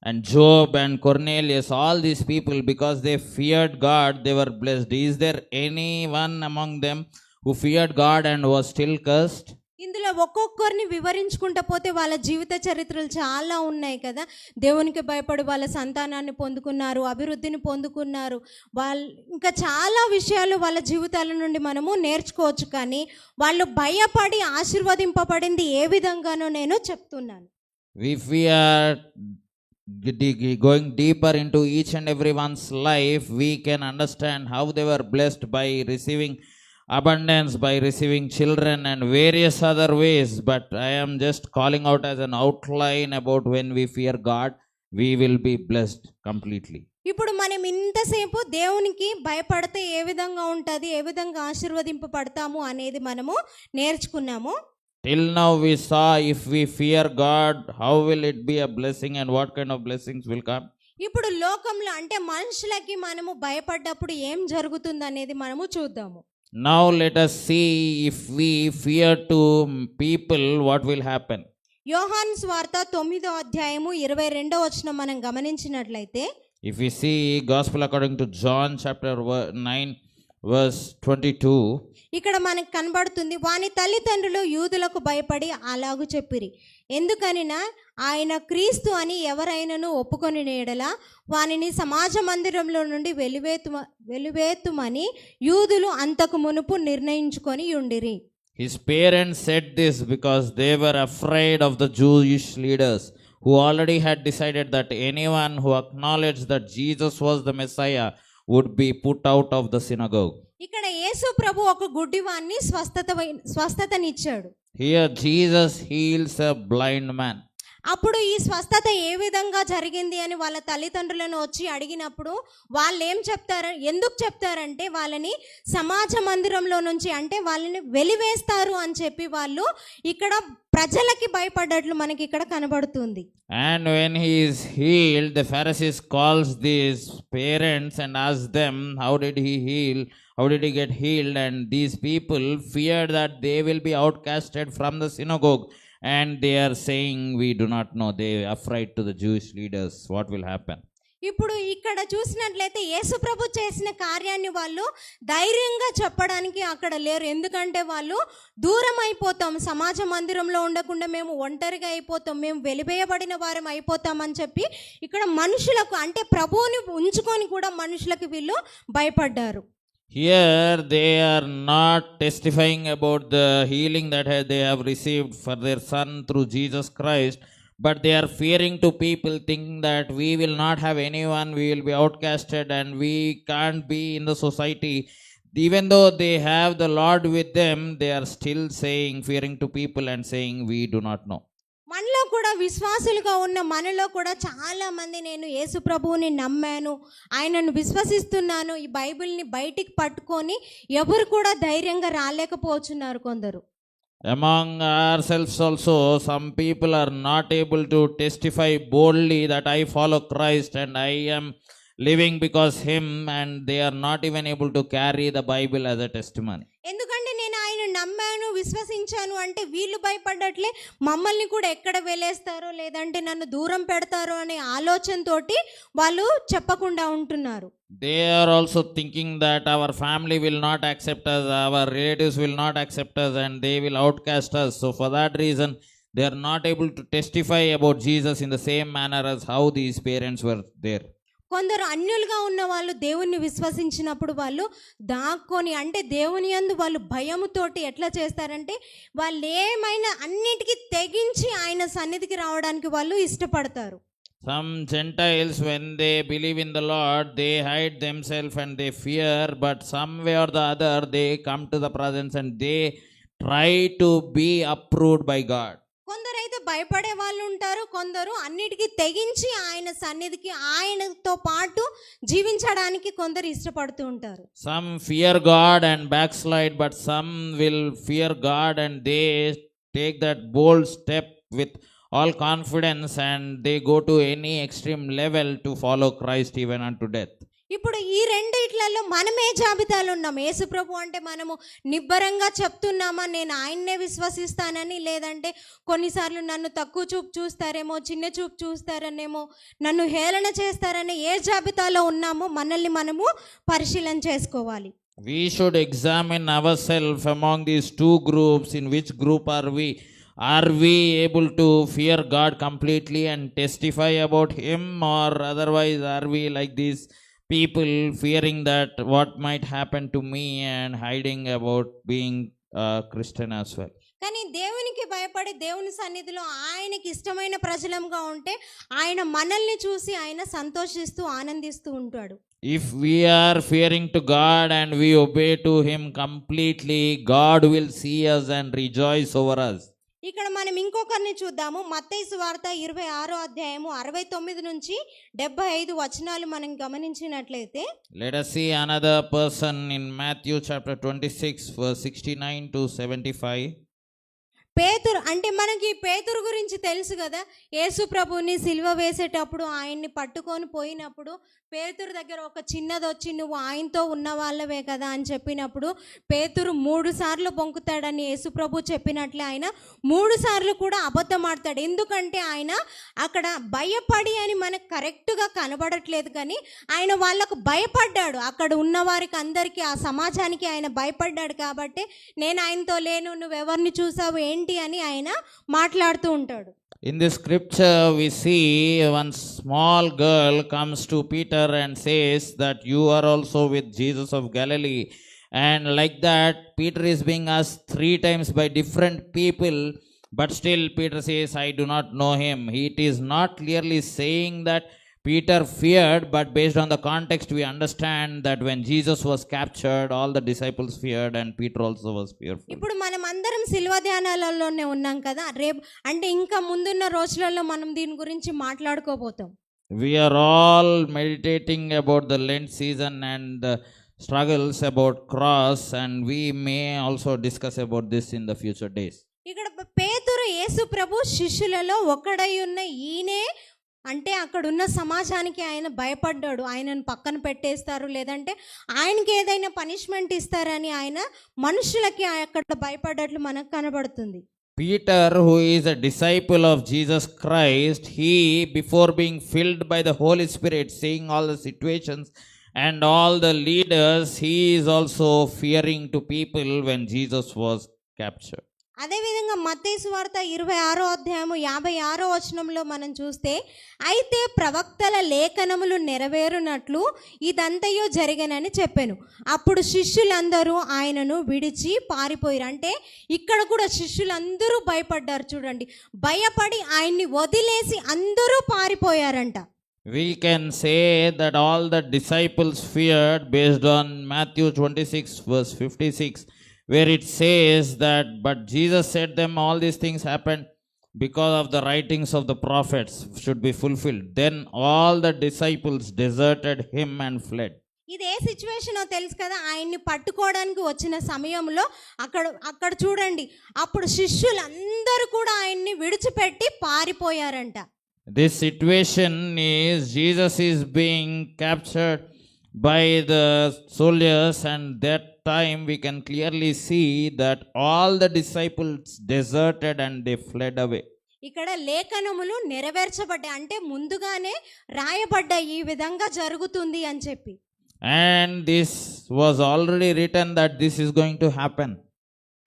and Job and Cornelius, all these people, because they feared God, they were blessed. Is there anyone among them who feared God and was still cursed? ఇందులో ఒక్కొక్కరిని వివరించుకుంటూ పోతే వాళ్ళ జీవిత చరిత్రలు చాలా ఉన్నాయి కదా. దేవునికి భయపడి వాళ్ళ సంతానాన్ని పొందుకున్నారు, అభివృద్ధిని పొందుకున్నారు, వాళ్ళు ఇంకా చాలా విషయాలు వాళ్ళ జీవితాల నుండి మనము నేర్చుకోవచ్చు. కానీ వాళ్ళు భయపడి ఆశీర్వదింపబడింది ఏ విధంగానో నేను చెప్తున్నాను. If we are going deeper into each and everyone's life, we can understand how they were blessed by receiving abundance, by receiving children and various other ways. But I am just calling out as an outline about when we fear God, we will be blessed completely. ఇప్పుడు మనం ఇంతసేపు దేవునికి భయపడితే ఏ విధంగా ఉంటుంది, ఏ విధంగా ఆశీర్వదింపబడతాము అనేది మనము నేర్చుకున్నాము. Till now we saw if we fear God, how will it be a blessing and what kind of blessings will come. ఇప్పుడు లోకంలో అంటే మనుషులకి మనము భయపడ్డప్పుడు ఏం జరుగుతుంది అనేది మనము చూద్దాము. Now let us see if we fear to people, what will happen. యోహాను సువార్త 9వ అధ్యాయము 22వ వచనం మనం గమనించినట్లయితే, If we see Gospel according to John chapter 9 verse 22, ఇక్కడ మనకు కనబడుతుంది, వాని తల్లిదండ్రులు యూదులకు భయపడి అలాగు చెప్పిరి. ఎందుకనినా ఆయన క్రీస్తు అని ఎవరైనాను ఒప్పుకొని నేడలా వానిని సమాజ మందిరంలో నుండి వెలివేతుమని యూదులు అంతకు మునుపు నిర్ణయించుకొని ఉండిరి. his parents said this because they were afraid of the Jewish leaders who already had decided that anyone who acknowledged that Jesus was the Messiah would be put out of the synagogue. ఇక్కడ యేసు ప్రభు ఒక గుడ్డివాన్ని స్వస్థతనిచ్చాడు. Here Jesus heals a blind man. అప్పుడు ఈ స్వస్థత ఏ విధంగా జరిగింది అని వాళ్ళ తల్లిదండ్రులను వచ్చి అడిగినప్పుడు వాళ్ళు ఏం చెప్తారు, ఎందుకు చెప్తారంటే వాళ్ళని సమాజ మందిరంలో నుంచి అంటే వాళ్ళని వెలివేస్తారు అని చెప్పి వాళ్ళు ఇక్కడ ప్రజలకి భయపడ్డట్లు మనకి ఇక్కడ కనబడుతుంది. And when he is healed, the Pharisees calls these parents and ask them, how did he heal? How did he get healed? And these people fear that they will be outcasted from the synagogue. And they are saying, we do not know. They are afraid to the Jewish leaders. What will happen? ఇప్పుడు ఇక్కడ చూసినట్లయితే యేసు ప్రభు చేసిన కార్యాన్ని వాళ్ళు ధైర్యంగా చెప్పడానికి అక్కడ లేరు. ఎందుకంటే వాళ్ళు దూరం అయిపోతాం, సమాజ మందిరంలో ఉండకుండా మేము ఒంటరిగా అయిపోతాం, మేము వెలివేయబడిన వారం అయిపోతామని చెప్పి ఇక్కడ మనుషులకు అంటే ప్రభువుని ఉంచుకొని కూడా మనుషులకు వీళ్ళు భయపడ్డారు. Here they are not testifying about the healing that they have received for their son through Jesus Christ, but they are fearing to people, thinking that we will not have anyone, we will be outcasted and we can't be in the society. Even though they have the Lord with them, they are still saying, fearing to people and saying, we do not know. మనలో కూడా విశ్వాసులుగా ఉన్న మనలో కూడా చాలా మంది నేను యేసు ప్రభువుని నమ్మాను, ఆయనను విశ్వసిస్తున్నాను, ఈ బైబిల్ని బయటికి పట్టుకొని ఎవరు కూడా ధైర్యంగా రాలేకపోతున్నారు కొందరు. Among ourselves also, some people are not able to testify boldly that I follow Christ and I am living because Him, and they are not even able to carry the Bible as a testimony. ఎందుకంటే నేను ఆయన నమ్మాను, విశ్వసించాను అంటే వీళ్ళు భయపడ్డట్లే మమ్మల్ని కూడా ఎక్కడ వెళ్ళేస్తారో లేదంటే నన్ను దూరం పెడతారో అనే ఆలోచనతోటి వాళ్ళు చెప్పకుండా ఉంటున్నారు. They are also thinking that our family will not accept us, our relatives will not accept us, and they will outcast us. So for that reason, they are not able to testify about Jesus in the same manner as how these parents were there. కొందరు అన్యులుగా ఉన్న వాళ్ళు దేవుణ్ణి విశ్వసించినప్పుడు వాళ్ళు దాక్కొని, అంటే దేవుని యందు వాళ్ళు భయముతోటి ఎట్లా చేస్తారంటే వాళ్ళు ఏమైనా అన్నిటికీ తెగించి ఆయన సన్నిధికి రావడానికి వాళ్ళు ఇష్టపడతారు. Some Gentiles, when they believe in the Lord, they hide themselves and they fear, but some way or the other, they come to the presence and they try to be approved by God. కొందరైతే భయపడే వాళ్ళు ఉంటారు, కొందరు అన్నిటికీ తెగించి ఆయన సన్నిధికి ఆయనతో పాటు జీవించడానికి కొందరు ఇష్టపడుతూ ఉంటారు. Some fear God and backslide, but some will fear God and they take that bold step with all confidence and they go to any extreme level to follow Christ even unto death. ఇప్పుడు ఈ రెండిట్లలో మనమే జాబితాలో ఉన్నాం. యేసు ప్రభు అంటే మనము నిబ్బరంగా చెప్తున్నామా నేను ఆయన్నే విశ్వసిస్తానని, లేదంటే కొన్నిసార్లు నన్ను తక్కువ చూపు చూస్తారేమో, చిన్న చూపు చూస్తారనేమో, నన్ను హేళన చేస్తారనే ఏ జాబితాలో ఉన్నామో మనల్ని మనము పరిశీలన చేసుకోవాలి. We should examine ourselves among these two groups. In which group are we? Are we able to fear God completely and testify about Him, or otherwise are we like these people fearing that what might happen to me and hiding about being a Christian as well? కానీ దేవునికి భయపడి దేవుని సన్నిధిలో ఆయనకి ఇష్టమైన ప్రజలంగా ఉంటే ఆయన మనల్ని చూసి ఆయన సంతోషిస్తూ ఆనందిస్తూ ఉంటాడు. If we are fearing to God and we obey to Him completely, God will see us and rejoice over us. ఇక్కడ మనం ఇంకొకరిని చూద్దాము. మత్తయి సువార్త 26వ అధ్యాయము 69 నుంచి 75 వచనాలు మనం గమనించినట్లయితే, Let us see another person in Matthew chapter 26 verse 69 to 75. పేతురు అంటే మనకి పేతురు గురించి తెలుసు కదా. యేసు ప్రభువుని సిలువ వేసేటప్పుడు ఆయన్ని పట్టుకొని పోయినప్పుడు పేతురు దగ్గర ఒక చిన్నది వచ్చి నువ్వు ఆయనతో ఉన్న వాళ్ళవే కదా అని చెప్పినప్పుడు పేతురు 3 సార్లు బొంకుతాడని యేసు ప్రభు చెప్పినట్లే ఆయన 3 సార్లు కూడా అబద్ధం ఆడతాడు. ఎందుకంటే ఆయన అక్కడ భయపడి అని మనకు కరెక్ట్గా కనబడట్లేదు, కానీ ఆయన వాళ్ళకు భయపడ్డాడు. అక్కడ ఉన్న వారికి అందరికీ ఆ సమాజానికి ఆయన భయపడ్డాడు. కాబట్టి నేను ఆయనతో లేను, నువ్వెవరిని చూసావు ఏంటి అని ఆయన మాట్లాడుతూ ఉంటాడు. In this scripture we see one small girl comes to Peter and says that you are also with Jesus of Galilee, and like that Peter is being asked 3 times by different people, but still Peter says I do not know him. It is not clearly saying that Peter feared, but based on the context we understand that when Jesus was captured, all the disciples feared and Peter also was fearful. ఇప్పుడు మనం అందరం సిల్వ ధ్యానాలలోనే ఉన్నాం కదా. రేపు అంటే ఇంకా ముందున్న రోజులలో మనం దీని గురించి మాట్లాడుకోబోతాం. We are all meditating about the Lent season and the struggles about cross, and we may also discuss about this in the future days. ఇక్కడ పేతురు యేసు ప్రభు శిష్యులలో ఒకడై ఉన్న ఈయనే అంటే అక్కడున్న సమాజానికి ఆయన భయపడ్డాడు. ఆయనను పక్కన పెట్టేస్తారు, లేదంటే ఆయనకి ఏదైనా పనిష్మెంట్ ఇస్తారని ఆయన మనుషులకి అక్కడ భయపడ్డట్లు మనకు కనబడుతుంది. Peter, who is a disciple of Jesus Christ, he, before being filled by the Holy Spirit, seeing all the situations and all the leaders, he is also fearing to people when Jesus was captured. అదేవిధంగా మత్తయి సువార్త 26వ అధ్యాయము 56వ వచనంలో మనం చూస్తే, అయితే ప్రవక్తల లేఖనములు నెరవేరునట్లు ఇదంతయో జరిగనని చెప్పాను. అప్పుడు శిష్యులందరూ ఆయనను విడిచి పారిపోయారు. అంటే ఇక్కడ కూడా శిష్యులందరూ భయపడ్డారు. చూడండి, భయపడి ఆయన్ని వదిలేసి అందరూ పారిపోయారంట. We can say that all the disciples feared based on Matthew 26 verse 56, where it says that, but Jesus said them all these things happened because of the writings of the prophets should be fulfilled. Then all the disciples deserted him and fled. ఇది ఏ సిచ్యువేషన్ తెలుసు కదా, ఆయన్ని పట్టుకోవడానికి వచ్చిన సమయంలో అక్కడ చూడండి, అప్పుడు శిష్యులందరూ కూడా ఆయన్ని విడిచిపెట్టి పారిపోయారంట. This situation is Jesus is being captured by the soldiers, and that time we can clearly see that all the disciples deserted and they fled away. ఇక్కడ లేఖనములు నెరవేర్చబడ్డాయి, అంటే ముందుగానే రాయబడ్డాయి ఈ విధంగా జరుగుతుంది అని చెప్పి. And this was already written that this is going to happen.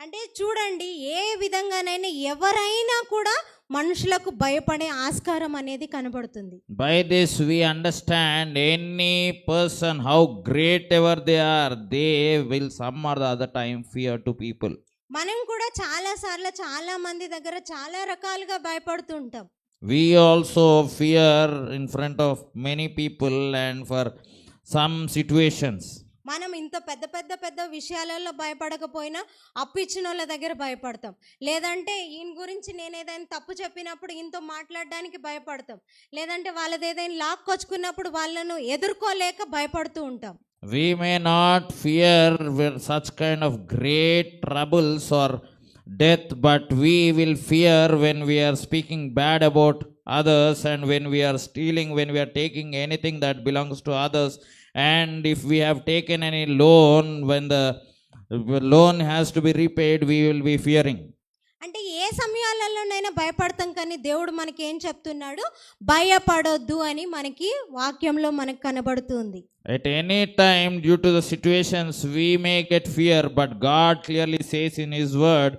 అంటే చూడండి, ఏ విధంగానైనా ఎవరైనా కూడా మనుషులకు భయపడే ఆస్కారం అనేది కనబడుతుంది. By this we understand any person, how great ever they are, they will some or the other time fear to people. మనం కూడా చాలా సార్లు చాలా మంది దగ్గర చాలా రకాలుగా భయపడుతూ ఉంటాం. We also fear in front of many people and for some situations. మనం ఇంత పెద్ద విషయాలలో భయపడకపోయినా అప్పు ఇచ్చిన వాళ్ళ దగ్గర భయపడతాం, లేదంటే ఈయన గురించి నేను ఏదైనా తప్పు చెప్పినప్పుడు ఈయనతో మాట్లాడడానికి భయపడతాం, లేదంటే వాళ్ళది ఏదైనా లాక్కొచ్చుకున్నప్పుడు వాళ్ళను ఎదుర్కోలేక భయపడుతూ ఉంటాం. We may not fear with such kind of great troubles or death, but we will fear when we are speaking bad about others, and when we are stealing, when we are taking anything that belongs to others, and if we have taken any loan, when the loan has to be repaid, we will be fearing. అంటే ఏ సమయాలలోనైనా భయపడతాం, కానీ దేవుడు మనకి ఏం చెప్తున్నాడు, భయపడొద్దు అని మనకి వాక్యంలో మనకు కనబడుతుంది. At any time, due to the situations, we may get fear, but God clearly says in His word,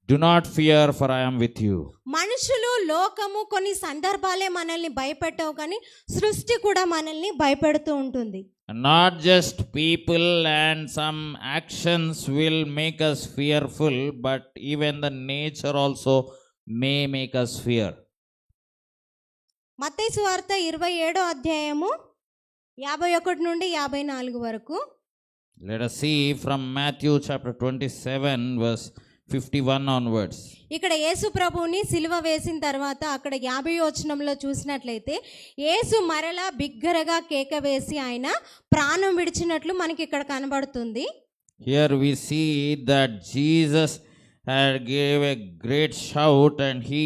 do not fear, for I am with you. మనుషులు, లోకము కొన్ని సందర్భాలే మనల్ని భయపెట్టవు, కానీ సృష్టి కూడా మనల్ని భయపెడుతూ ఉంటుంది. Not just people and some actions will make us fearful, but even the nature also may make us fear. మత్తయి సువార్త 27వ అధ్యాయము 51 నుండి 54 వరకు. Let us see from Matthew chapter 27 verse 51 onwards. ఇక్కడ యేసు ప్రభువుని సిలువ వేసిన తర్వాత అక్కడ 50వ వచనంలో చూసినట్లయితే యేసు మరలా బిగ్గరగా కేక వేసి ఆయన ప్రాణం విడిచినట్లు మనకి ఇక్కడ కనబడుతుంది. Here we see that Jesus had gave a great shout and he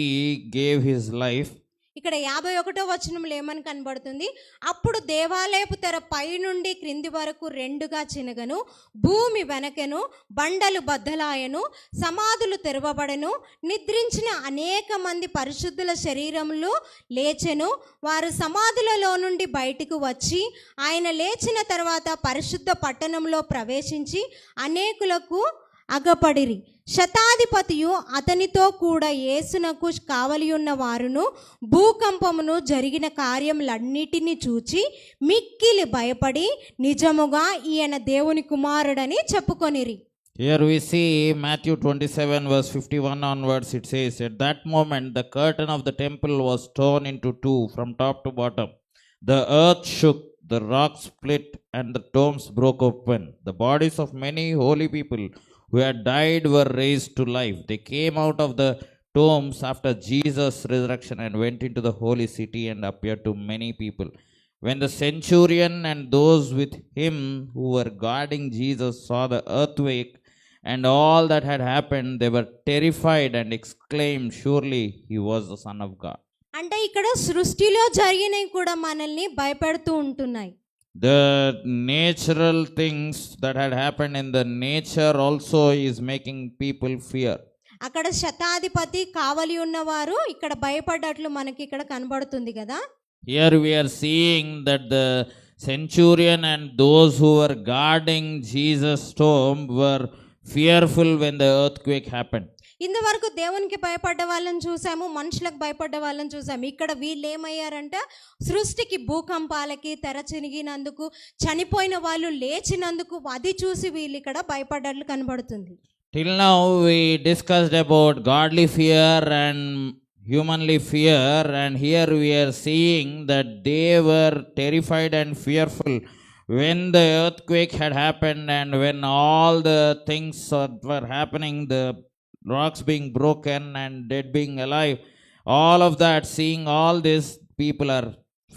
gave his life. ఇక్కడ 51వ వచనంలో ఏమని కనబడుతుంది, అప్పుడు దేవాలయపు తెర పై నుండి క్రింది వరకు రెండుగా చినగను, భూమి వెనకెను, బండలు బద్దలాయను, సమాధులు తెరవబడెను, నిద్రించిన అనేక మంది పరిశుద్ధుల శరీరములు లేచెను, వారు సమాధులలో నుండి బయటకు వచ్చి ఆయన లేచిన తర్వాత పరిశుద్ధ పట్టణంలో ప్రవేశించి అనేకులకు అగపడిరి. శతాధిపతియు అతనితో కూడా యేసునకు కావలి ఉన్న వారును భూకంపమును జరిగిన కార్యములన్నిటినీ చూచి మిక్కిలి భయపడి నిజముగా ఈయన దేవుని కుమారుడని చెప్పుకొనిరి. Here we see Matthew 27 verse 51 onwards. It says, at that moment the curtain of the temple was torn into two from top to bottom. The earth shook, the rocks split, and the tombs broke open. The bodies of many holy people who had died were raised to life. They came out of the tombs after Jesus' resurrection and went into the holy city and appeared to many people. When the centurion and those with him who were guarding Jesus saw the earthquake and all that had happened, they were terrified and exclaimed, surely he was the Son of God. అంటే ఇక్కడ సృష్టిలో జరిగినవి కూడా మనల్ని భయపెడుతూ ఉంటున్నాయి. The natural things that had happened in the nature also is making people fear. అక్కడ శతాధిపతి కావలి ఉన్నవారు ఇక్కడ భయపడ్డట్లు మనకి ఇక్కడ కనబడుతుంది కదా. Here we are seeing that the centurion and those who were guarding Jesus' tomb were fearful when the earthquake happened. ఇంతవరకు దేవునికి భయపడ్డ వాళ్ళని చూసాము, మనుషులకు భయపడ్డ వాళ్ళని చూసాము. ఇక్కడ వీళ్ళు ఏమయ్యారంట, సృష్టికి, భూకంపాలకి, తెర చినిగినందుకు, చనిపోయిన వాళ్ళు లేచినందుకు అది చూసి వీళ్ళు ఇక్కడ భయపడ్డట్లు కనబడుతుంది. Till now we discussed about godly fear and humanly fear, and here we are seeing that they were terrified and fearful when the earthquake had happened and when all the things that were happening, the rocks being broken and dead being alive, All of that, seeing all this, people are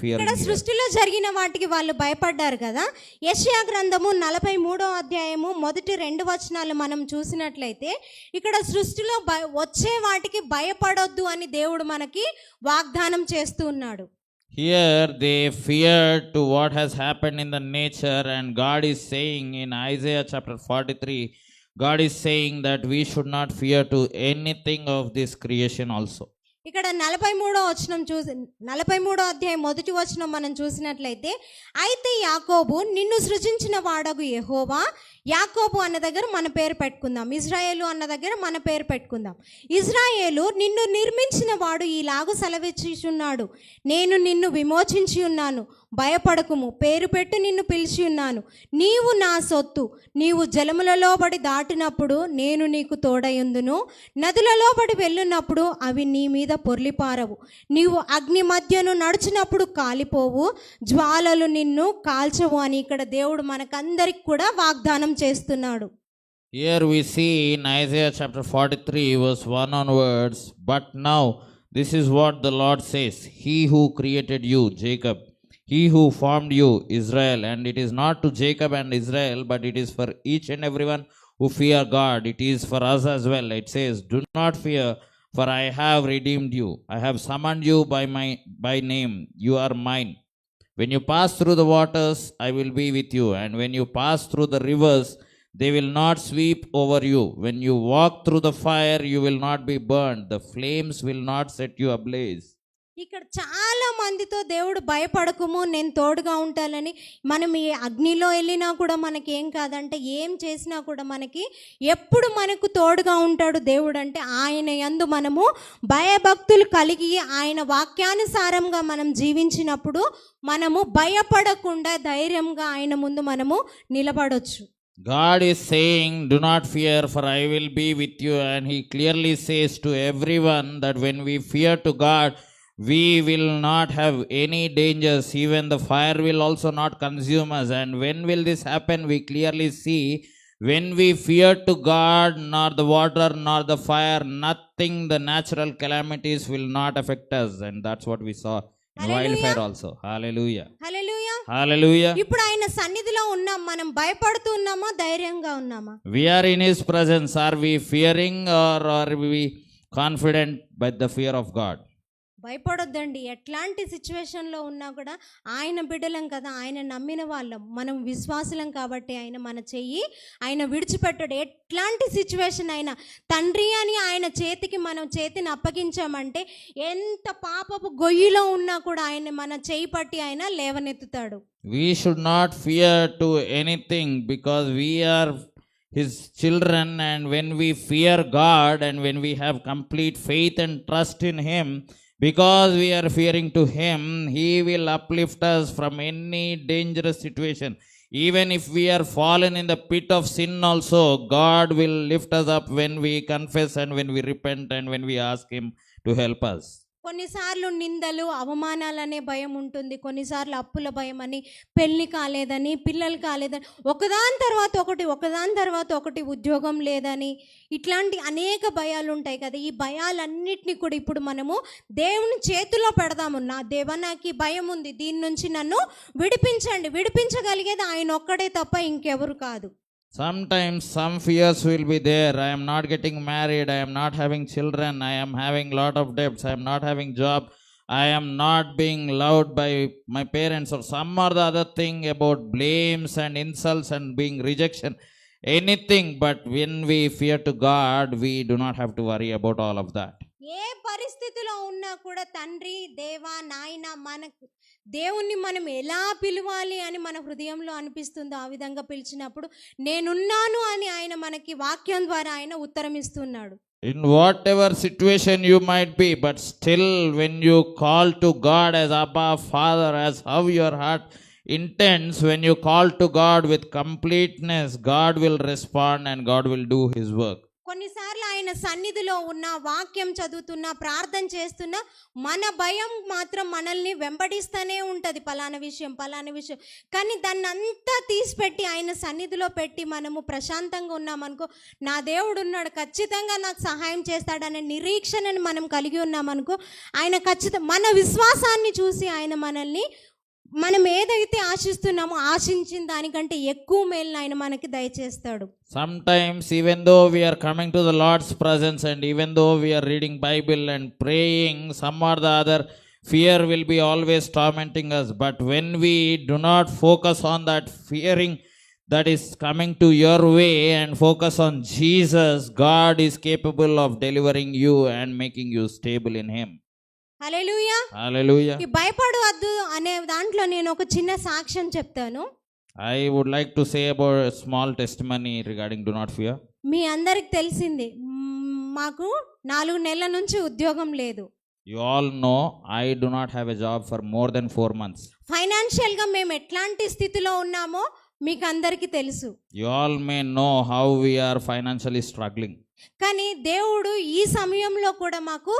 fearing ఇక్కడ here. సృష్టిలో జరిగిన వాటికి వాళ్ళు భయపడ్డారు కదా. యెషయా గ్రంథము 43వ అధ్యాయము మొదటి 2 వచనాలు మనం చూసినట్లయితే ఇక్కడ సృష్టిలో వచ్చే వాటికి భయపడొద్దు అని దేవుడు మనకి వాగ్దానం చేస్తూ ఉన్నాడు. Here they feared to what has happened in the nature, and God is saying in Isaiah chapter 43, God is saying that we should not fear to anything of this creation also. ఇక్కడ 43వ అధ్యాయం మొదటి వచనం మనం చూసినట్లయితే, అయితే యాకోబు నిన్ను సృజించిన వాడగు యెహోవా, యాకోబు అన్న దగ్గర మన పేరు పెట్టుకుందాం, ఇజ్రాయేలు అన్న దగ్గర మన పేరు పెట్టుకుందాం. ఇజ్రాయేలు నిన్ను నిర్మించిన వాడు ఈలాగు సెలవిచ్చుచున్నాడు, నేను నిన్ను విమోచించి ఉన్నాను, భయపడకుము, పేరు పెట్టి నిన్ను పిలిచి ఉన్నాను, నీవు నా సొత్తు, నీవు జలములలో పడి దాటినప్పుడు నేను నీకు తోడయుందును, నదులలో పడి వెళ్ళినప్పుడు అవి నీ మీద పొర్లిపారవు, నీవు అగ్ని మధ్యను నడుచినప్పుడు కాలిపోవు, జ్వాలలు నిన్ను కాల్చవు అని ఇక్కడ దేవుడు మనకందరికి కూడా వాగ్దానం చేస్తున్నాడు. Here we see in Isaiah chapter 43 verse 1 onwards, but now this is what the Lord says, He who created you, Jacob, He who formed you, Israel. And it is not to Jacob and Israel, but it is for each and everyone who fear God. It is for us as well. It says, do not fear, for I have redeemed you. I have summoned you by name. You are mine. When you pass through the waters, I will be with you. And when you pass through the rivers, they will not sweep over you. When you walk through the fire, you will not be burned. The flames will not set you ablaze. ఇక్కడ చాలా మందితో దేవుడు భయపడకుము, నేను తోడుగా ఉంటానని, మనం ఈ అగ్నిలో వెళ్ళినా కూడా మనకి ఏం కాదంటే, ఏం చేసినా కూడా మనకి ఎప్పుడు మనకు తోడుగా ఉంటాడు దేవుడు అంటే, ఆయన యందు మనము భయభక్తులు కలిగి ఆయన వాక్యానుసారంగా మనం జీవించినప్పుడు మనము భయపడకుండా ధైర్యంగా ఆయన ముందు మనము నిలబడొచ్చు. God is saying, do not fear, for I will be with you. And He clearly says to everyone that when we fear to God, we will not have any dangers. Even the fire will also not consume us. And when will this happen? We clearly see, when we fear to God, nor the water nor the fire, nothing, the natural calamities will not affect us. And that's what we saw in wildfire also. Hallelujah. Hallelujah. Hallelujah. ఇప్పుడు ఆయన సన్నిధిలో ఉన్నాం, మనం భయపడుతూ ఉన్నామా, ధైర్యంగా ఉన్నామా? We are in His presence. Are we fearing, or are we confident by the fear of God? భయపడొద్దండి. ఎట్లాంటి సిచ్యువేషన్లో ఉన్నా కూడా ఆయన బిడ్డలం కదా, ఆయన నమ్మిన వాళ్ళం, మనం విశ్వాసులం కాబట్టి ఆయన మన చెయ్యి ఆయన విడిచిపెట్టాడు. ఎట్లాంటి సిచ్యువేషన్ అయినా తండ్రి అని ఆయన చేతికి మనం చేతిని అప్పగించామంటే, ఎంత పాపపు గొయ్యిలో ఉన్నా కూడా ఆయన మన చేయి పట్టి ఆయన లేవనెత్తుతాడు. We should not fear to anything, because we are His children. And when we fear God, and when we have complete faith and trust in Him, because we are fearing to Him, He will uplift us from any dangerous situation. Even if we are fallen in the pit of sin also, God will lift us up when we confess and when we repent and when we ask Him to help us. కొన్నిసార్లు నిందలు అవమానాలనే భయం ఉంటుంది, కొన్నిసార్లు అప్పుల భయం అని, పెళ్ళి కాలేదని, పిల్లలు కాలేదని, ఒకదాని తర్వాత ఒకటి ఉద్యోగం లేదని, ఇట్లాంటి అనేక భయాలు ఉంటాయి కదా. ఈ భయాలన్నిటినీ కూడా ఇప్పుడు మనము దేవుని చేతిలో పెడదాము. నా దేవా, నాకు ఈ భయం ఉంది, దీని నుంచి నన్ను విడిపించండి. విడిపించగలిగేది ఆయన ఒక్కడే తప్ప ఇంకెవరు కాదు. Sometimes some fears will be there. I am not getting married. I am not having children. I am having lot of debts. I am not having job. I am not being loved by my parents, or some or the other thing about blames and insults and being rejection. Anything. But when we fear to God, we do not have to worry about all of that. ఏ పరిస్థితిలో ఉన్నా కూడా తండ్రి, దేవా, నాయన, మనకు దేవుణ్ణి మనం ఎలా పిలవాలి అని మన హృదయంలో అనిపిస్తుందో ఆ విధంగా పిలిచినప్పుడు నేనున్నాను అని ఆయన మనకి వాక్యం ద్వారా ఆయన ఉత్తరం ఇస్తున్నాడు. In whatever situation you might be, but still when you call to God as Abba, Father, as how your heart intends, when you call to God with completeness, God will respond and God will do His work. కొన్నిసార్లు ఆయన సన్నిధిలో ఉన్న వాక్యం చదువుతున్నా ప్రార్థన చేస్తున్నా మన భయం మాత్రం మనల్ని వెంబడిస్తూనే ఉంటుంది, పలానా విషయం కానీ దాన్ని అంతా తీసిపెట్టి ఆయన సన్నిధిలో పెట్టి మనము ప్రశాంతంగా ఉన్నామనుకో, నా దేవుడు ఉన్నాడు ఖచ్చితంగా నాకు సహాయం చేస్తాడనే నిరీక్షణను మనం కలిగి ఉన్నామనుకో, ఆయన ఖచ్చితంగా మన విశ్వాసాన్ని చూసి ఆయన మనల్ని మనం ఏదైతే ఆశిస్తున్నామో ఆశించిన దానికంటే ఎక్కువ మేలు ఆయన మనకి దయచేస్తాడు. Sometimes even though we are coming to the Lord's presence and even though we are reading Bible and praying, some or the other fear will be always tormenting us. But when we do not focus on that fearing that is coming to your way and focus on Jesus, God is capable of delivering you and making you stable in Him. Hallelujah. Hallelujah. ఈ భయపడవద్దు అనే దాంట్లో నేను ఒక చిన్న సాక్ష్యం చెప్తాను. I would like to say about a small testimony regarding do not fear. మీ అందరికి తెలిసింది, మాకు 4 నెలల నుంచి ఉద్యోగం లేదు. You all know I do not have a job for more than 4 months. ఫైనాన్షియల్గా మేము ఎట్లాంటి స్థితిలో ఉన్నామో మీకు అందరికీ తెలుసు. You all may know how we are financially struggling. కానీ దేవుడు ఈ సమయంలో కూడా మాకు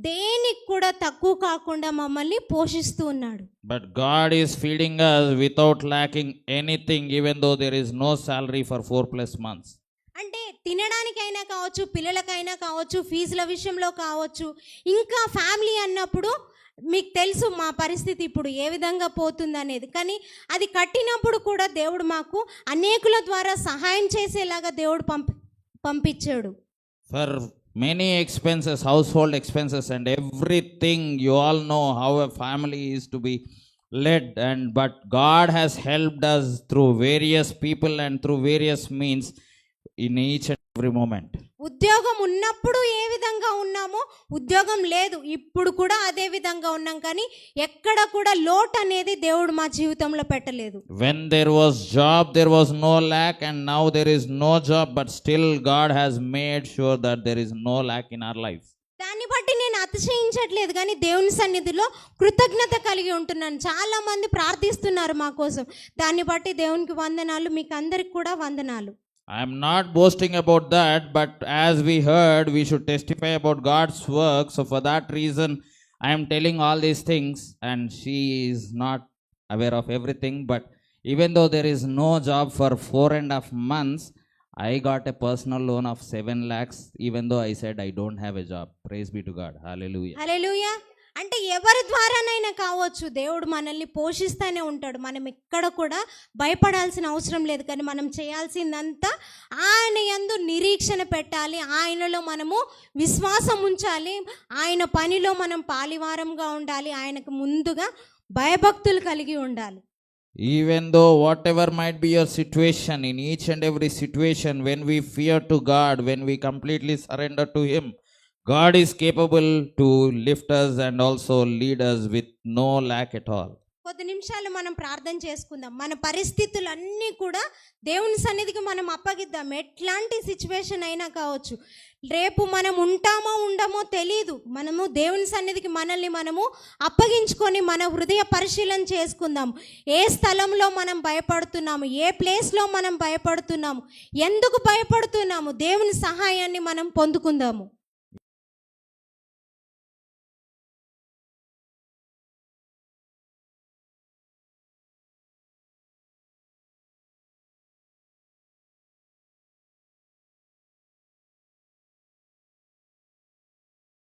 దేనికి కూడా తక్కువ కాకుండా మమ్మల్ని పోషిస్తూ ఉన్నాడు. But God is feeding us without lacking anything, even though there is no salary for 4+ months. అంటే తినడానికైనా కావచ్చు, పిల్లలకైనా కావచ్చు, ఫీజుల విషయంలో కావచ్చు, ఇంకా ఫ్యామిలీ అన్నప్పుడు మీకు తెలుసు మా పరిస్థితి ఇప్పుడు ఏ విధంగా పోతుంది అనేది. కానీ అది కట్టినప్పుడు కూడా దేవుడు మాకు అనేకుల ద్వారా సహాయం చేసేలాగా దేవుడు పంపించాడు. For many expenses, household expenses and everything, you all know how a family is to be led, but God has helped us through various people and through various means in each and every moment. ఉద్యోగం ఉన్నప్పుడు ఏ విధంగా ఉన్నామో ఉద్యోగం లేదు ఇప్పుడు కూడా అదే విధంగా ఉన్నాం, కానీ ఎక్కడ కూడా లోటు అనేది దేవుడు మా జీవితంలో పెట్టలేదు. When there was job, there was no lack, and now there is no job, but still God has made sure that there is no lack in our life. దాన్ని బట్టి నేను అతిశయించట్లేదు, కానీ దేవుని సన్నిధిలో కృతజ్ఞత కలిగి ఉంటున్నాను. చాలా మంది ప్రార్థిస్తున్నారు మా కోసం, దాన్ని బట్టి దేవునికి వందనాలు, మీకు అందరికి కూడా వందనాలు. I am not boasting about that, but as we heard, we should testify about God's work. So for that reason, I am telling all these things, and she is not aware of everything. But even though there is no job for 4.5 months, I got a personal loan of 7 lakhs, even though I said I don't have a job. Praise be to God. Hallelujah. హల్లెలూయా. అంటే ఎవరి ద్వారానైనా కావచ్చు, దేవుడు మనల్ని పోషిస్తూనే ఉంటాడు. మనం ఎక్కడ కూడా భయపడాల్సిన అవసరం లేదు, కానీ మనం చేయాల్సిందంతా ఆయన యందు నిరీక్షణ పెట్టాలి, ఆయనలో మనము విశ్వాసం ఉంచాలి, ఆయన పనిలో మనం పాలివారంగా ఉండాలి, ఆయనకు ముందుగా భయభక్తులు కలిగి ఉండాలి. Even though whatever might be your situation, in each and every situation, when we fear to God, when we completely surrender to Him, God is capable to lift us and also lead us with no lack at all. కొద్ది నిమిషాలు మనం ప్రార్థన చేసుకుందాం. మన పరిస్థితులన్నీ కూడా దేవుని సన్నిధికి మనం అప్పగిద్దాం. ఎట్లాంటి సిచ్యువేషన్ అయినా కావచ్చు, రేపు మనం ఉంటామో ఉండమో తెలీదు. మనము దేవుని సన్నిధికి మనల్ని మనము అప్పగించుకొని మన హృదయ పరిశీలన చేసుకుందాం. ఏ స్థలంలో మనం భయపడుతున్నాము, ఏ ప్లేస్లో మనం భయపడుతున్నాము, ఎందుకు భయపడుతున్నాము, దేవుని సహాయాన్ని మనం పొందుకుందాము.